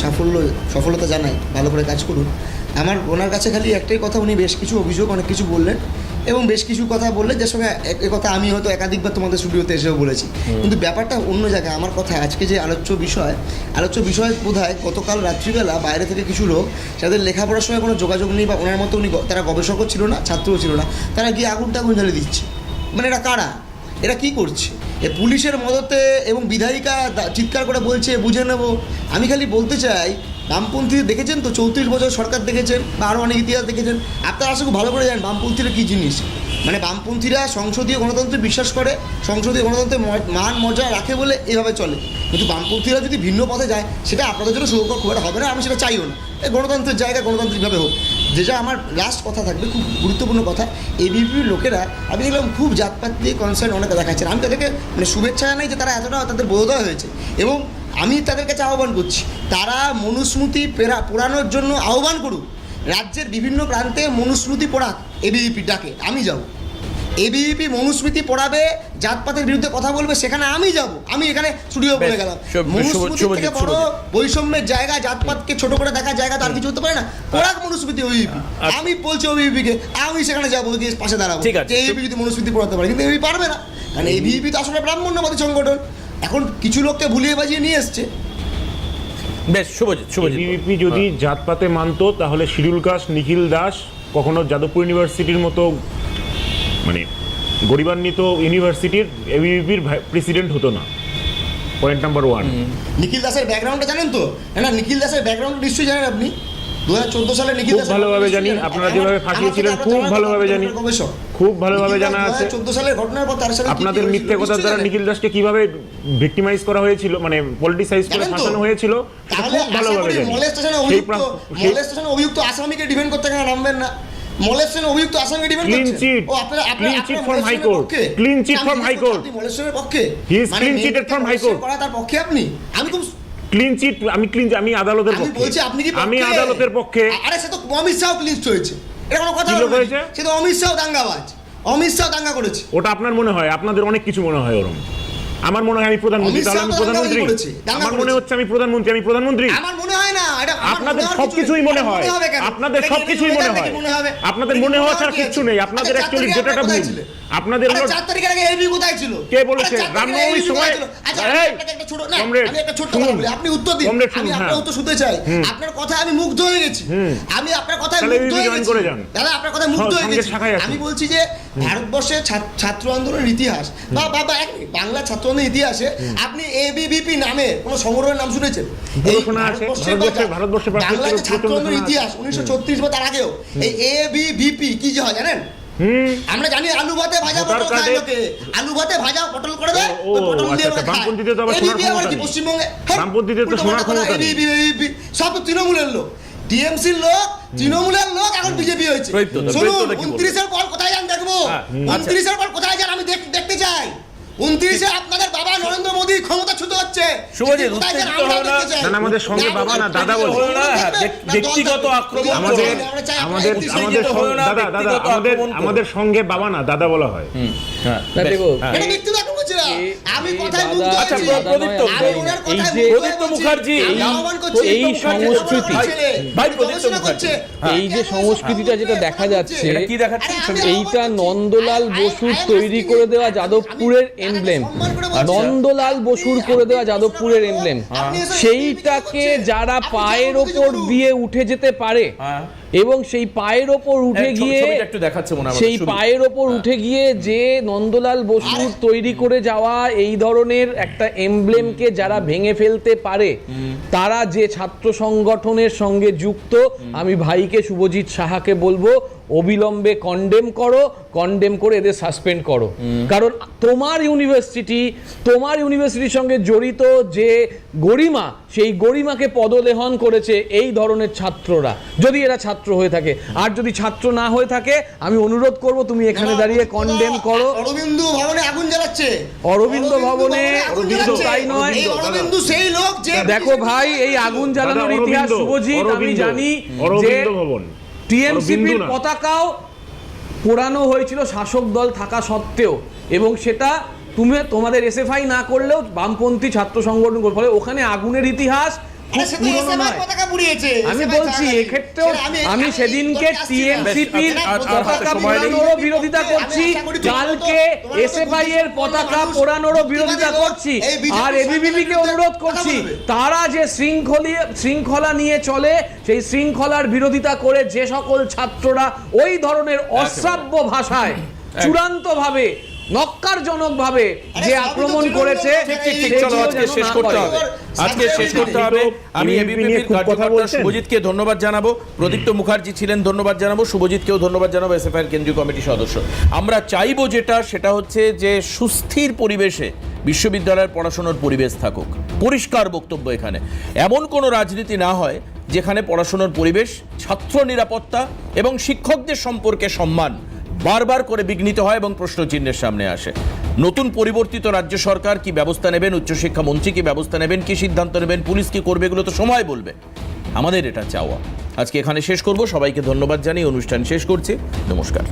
সফলতা জানাই, ভালো করে কাজ করুন। আমার ওনার কাছে খালি একটাই কথা, উনি বেশ কিছু অভিযোগ অনেক কিছু বললেন এবং বেশ কিছু কথা বললেন, যার সঙ্গে এই কথা আমি হয়তো একাধিকবার তোমাদের স্টুডিওতে এসেও বলেছি, কিন্তু ব্যাপারটা অন্য জায়গায়। আমার কথা আজকে যে আলোচ্য বিষয় বোধহয় গতকাল রাত্রিবেলা বাইরে থেকে কিছু লোক, যাদের লেখাপড়ার সঙ্গে কোনো যোগাযোগ নেই বা ওনার মতো তারা গবেষকও ছিল না, ছাত্রও ছিল না, তারা গিয়ে আগুন জ্বালিয়ে দিচ্ছে। মানে এরা কারা, এরা কি করছে? পুলিশের মদতে এবং বিধায়িকা চিৎকার করে বলছে বুঝে নেব। আমি খালি বলতে চাই, বামপন্থী দেখেছেন তো, 34 বছর সরকার দেখেছেন বা আরও অনেক ইতিহাস দেখেছেন, আপনারা আসলে খুব ভালো করে জানেন বামপন্থীরা কী জিনিস। মানে বামপন্থীরা সংসদীয় গণতন্ত্রে বিশ্বাস করে, সংসদীয় গণতন্ত্রে মান মর্যাদা রাখে বলে এভাবে চলে। কিন্তু বামপন্থীরা যদি ভিন্ন পথে যায়, সেটা আপনাদের জন্য সুখকর খুব একটা হবে না, আমি সেটা চাইও না। এই গণতন্ত্রের জায়গা গণতান্ত্রিকভাবে হোক। যেটা আমার লাস্ট কথা থাকবে, খুব গুরুত্বপূর্ণ কথা, এবিপির লোকেরা আমি দেখলাম খুব জাতপাত দিয়ে কনসার্ন অনেকে দেখাচ্ছেন। আমি তাদেরকে মানে শুভেচ্ছা জানাই যে তারা এতটা তাদের বোধোদয় হয়েছে এবং আমি তাদের কাছে আহ্বান করছি, তারা মনুস্মৃতি পোড়ানোর জন্য আহ্বান করুক। রাজ্যের বিভিন্ন প্রান্তে মনুস্মৃতি পড়াক, এবিভিপি ডাকে, আমি যাব। এবিভিপি মনুস্মৃতি পড়াবে, জাতপাতের বিরুদ্ধে কথা বলবে, সেখানে আমি যাব। আমি এখানে স্টুডিও বলে গেলাম, মনুস্মৃতি থেকে বড় বৈষম্যের জায়গা, জাতপাতকে ছোট করে দেখার জায়গা তার কিছু হতে পারে না। পড়াক মনুস্মৃতি ওবিভিপি। আমি বলছি ওবিভিপিকে, আমি সেখানে যাবো, গিয়ে পাশে দাঁড়াবো যে এবিভিপি যদি মনুস্মৃতি পড়াতে পারে, কিন্তু এবিভিপি পারবে না, কারণ এবিভিপি তো আসলে ব্রাহ্মণ্যবাদী সংগঠন। এখন কিছু লোককে ভুলিয়ে বাজিয়ে নিয়ে এসছে। বেশ, শুভজিৎ এবিভিপি যদি জাতপাতে মানতো তাহলে শিডিউল কাস্ট নিখিল দাস কখনো যাদবপুর ইউনিভার্সিটির মতো মানে গরিবান্বিত ইউনিভার্সিটির এবিভিপির প্রেসিডেন্ট হতো না। Point number 1। নিখিল দাসের ব্যাকগ্রাউন্ডটা জানেন তো? না, নিখিল দাসের ব্যাকগ্রাউন্ড নিশ্চয়ই জানেন আপনি। 2014 সালে নিখিল দাস ভালোভাবে জানি, আপনারা যেভাবে ফাঁসিয়েছিলেন খুব ভালোভাবে জানি, খুব ভালোভাবে জানা আছে। 2014 সালের ঘটনার পর তার সাথে আপনাদের মিথ্যে কথার দ্বারা নিখিল দাসকে কিভাবে ভিক্টিমাইজ করা হয়েছিল, মানে পলিটিসাইজ করে ফাঁসানো হয়েছিল, সেটা খুব ভালোভাবে জানি। মলেস্টেশনে অভিযুক্ত আসামিকে ডিফেন্ড করতে কেন নামবেন না? মলেস্টেশনে অভিযুক্ত আসামিকে ডিফেন্ড করছেন। Clean chit from high court, clean chit from high court. মলেস্টেশনের পক্ষে, he is clean chitted from high court. তার পক্ষে আপনি? আমি খুব ক্লিন চিট, আমি আদালতের পক্ষে। আমি বলছি আপনি কি? আমি আদালতের পক্ষে। আরে সে তো অমিত শাহ ক্লিন হয়েছে, এটা কোনো কথা হয়েছে? সে তো অমিত শাহ দাঙ্গাবাজ, অমিত শাহ দাঙ্গা করেছে। ওটা আপনার মনে হয়, আপনাদের অনেক কিছু মনে হয় ওরকম। আমার মনে হয় আমি প্রধানমন্ত্রী, তাহলে আমি প্রধানমন্ত্রী। আমার মনে হচ্ছে আমি প্রধানমন্ত্রী। আমার মনে হয় না, এটা আপনাদের সবকিছুই মনে হয়, আপনাদের সবকিছুই মনে হয়। আপনাদের মনে হওয়া ছাড়া কিছু নেই, আপনাদের অ্যাকচুয়ালি ডেটাটা ভুল। আপনাদের 4 তারিখের আগে এবি কোথায় ছিল? কে বলেছে? রামনবমীর সময়। একটা ছোট না, আমি একটা ছোট কথা বলি, আপনি উত্তর দিন। আমি আপনার উত্তর শুনতে চাই। আপনার কথা আমি মুগ্ধ হয়ে গেছি, আমি আপনার কথায় মুগ্ধ হয়ে গেছি। দাদা আপনার কথায় মুগ্ধ হয়ে গেছি। আমি বলছি যে ভারতবর্ষের ছাত্র আন্দোলনের ইতিহাস বা বাংলা ছাত্র আন্দোলনের ইতিহাসে আপনি এবিভিপি নামে কোন সংগঠনের নাম শুনেছেন? ভারতবর্ষের বাংলাদেশের ছাত্র আন্দোলনের ইতিহাস 1936 বা তার আগেও এই এবিভিপি কি যে হয় জানেন? আমরা জানি আলু ভাতে ভাজা পটল খায় লোকে, আলু ভাতে ভাজা পটল করে দেয়, ওই পটল দিয়ে ওরা খায়। এবিভিপি আবার কি পশ্চিমবঙ্গে? বামপন্থীদের তো শোনার ক্ষমতা নেই। এবিভিপি সব তৃণমূলের লোক, টিএমসির লোক, তৃণমূলের লোক, এখন বিজেপি হয়েছে। শুনুন, 29-এর পর কোথায় যান দেখবো, 29-এর পর কোথায় যান আমি দেখতে চাই। 29-এ আপনাদের বাবা নরেন্দ্র মোদী ক্ষমতাচ্যুত হচ্ছে। আমাদের সঙ্গে বাবা না দাদা বলে, ব্যক্তিগত আক্রমণ, আমাদের সঙ্গে বাবা না দাদা বলা হয়। আমি কথায় মুগ্ধ হয়েছি। প্রদীপ্ত মুখার্জি, এই সংস্কৃতি, এই যে সংস্কৃতিটা যেটা দেখা যাচ্ছে, কি দেখাচ্ছে? এইটা নন্দলাল বসুর তৈরি করে দেওয়া যাদবপুরের এমব্লেম, নন্দলাল বসুর করে দেওয়া যাদবপুরের এমব্লেম। সেইটাকে যারা পায়ের ওপর দিয়ে উঠে যেতে পারে এবং সেই পায়ের ওপর উঠে গিয়ে, সেই পায়ের ওপর উঠে গিয়ে যে নন্দলাল বসুর তৈরি করে যাওয়া এই ধরনের একটা এমব্লেমকে যারা ভেঙে ফেলতে পারে, তারা যে ছাত্র সংগঠনের সঙ্গে যুক্ত, আমি ভাইকে শুভজিৎ সাহাকে বলবো অবিলম্বে কন্ডেম করো, কন্ডেম করে এদের সাসপেন্ড করো। কারণ তোমার ইউনিভার্সিটির সঙ্গে জড়িত যে গরিমা, সেই গরিমাকে পদলেহন করেছে এই ধরনের ছাত্ররা, যদি এরা ছাত্র হয়ে থাকে। আর যদি ছাত্র না হয়ে থাকে, আমি অনুরোধ করব তুমি এখানে দাঁড়িয়ে কন্ডেম করো। অরবিন্দ ভবনে আগুন জ্বালাচ্ছে, অরবিন্দ ভবনে, তাই নয়, সেই লোক যে দেখো ভাই, এই আগুন জ্বালানোর ইতিহাস শুভজিৎ আমি জানি যে টিএমসিপির পতাকাও পোড়ানো হয়েছিল শাসক দল থাকা সত্ত্বেও, এবং সেটা তোমাদের এসএফআই না করলেও বামপন্থী ছাত্র সংগঠন, ফলে ওখানে আগুনের ইতিহাস আমি বলছি। এক্ষেত্রেও আমি সেদিনকে টিএমসিপির পতাকা পোড়ানোরও বিরোধিতা করছি, কালকে এসএফআই এর পতাকা পোড়ানোরও বিরোধিতা করছি। আর এবিভিপিকে অনুরোধ করছি, তারা যে শৃঙ্খলা নিয়ে চলে, সেই শৃঙ্খলার বিরোধিতা করে যে সকল ছাত্ররা ওই ধরনের অশ্রাব্য ভাষায় চূড়ান্তভাবে নক্কারজনকভাবে যে আক্রমণ করেছে, আজকে শেষ করতে হবে। আমি এবিভিপির কার্যকর্তা শুভজিৎকে ধন্যবাদ জানাবো, প্রদীপ্ত মুখার্জি ছিলেন, ধন্যবাদ জানাবো, শুভজিৎকেও ধন্যবাদ জানাবো, এসএফআই এর কেন্দ্রীয় কমিটির সদস্য। আমরা চাইবো সেটা হচ্ছে যে সুস্থির পরিবেশে বিশ্ববিদ্যালয়ের পড়াশোনার পরিবেশ থাকুক, পরিষ্কার বক্তব্য এখানে, এমন কোনো রাজনীতি না হয় যেখানে পড়াশোনার পরিবেশ, ছাত্র নিরাপত্তা এবং শিক্ষকদের সম্পর্কে সম্মান বারবার করে বিঘ্নিত হয় এবং প্রশ্নচিহ্নের সামনে আসে। নতুন পরিবর্তিত রাজ্য সরকার কি ব্যবস্থা নেবেন, উচ্চশিক্ষা মন্ত্রী কি ব্যবস্থা নেবেন, কি সিদ্ধান্ত নেবেন, পুলিশ কি করবে, এগুলো তো সময় বলবে। আমাদের এটা চাওয়া। আজকে এখানে শেষ করব। সবাইকে ধন্যবাদ জানিয়ে অনুষ্ঠান শেষ করছি। নমস্কার।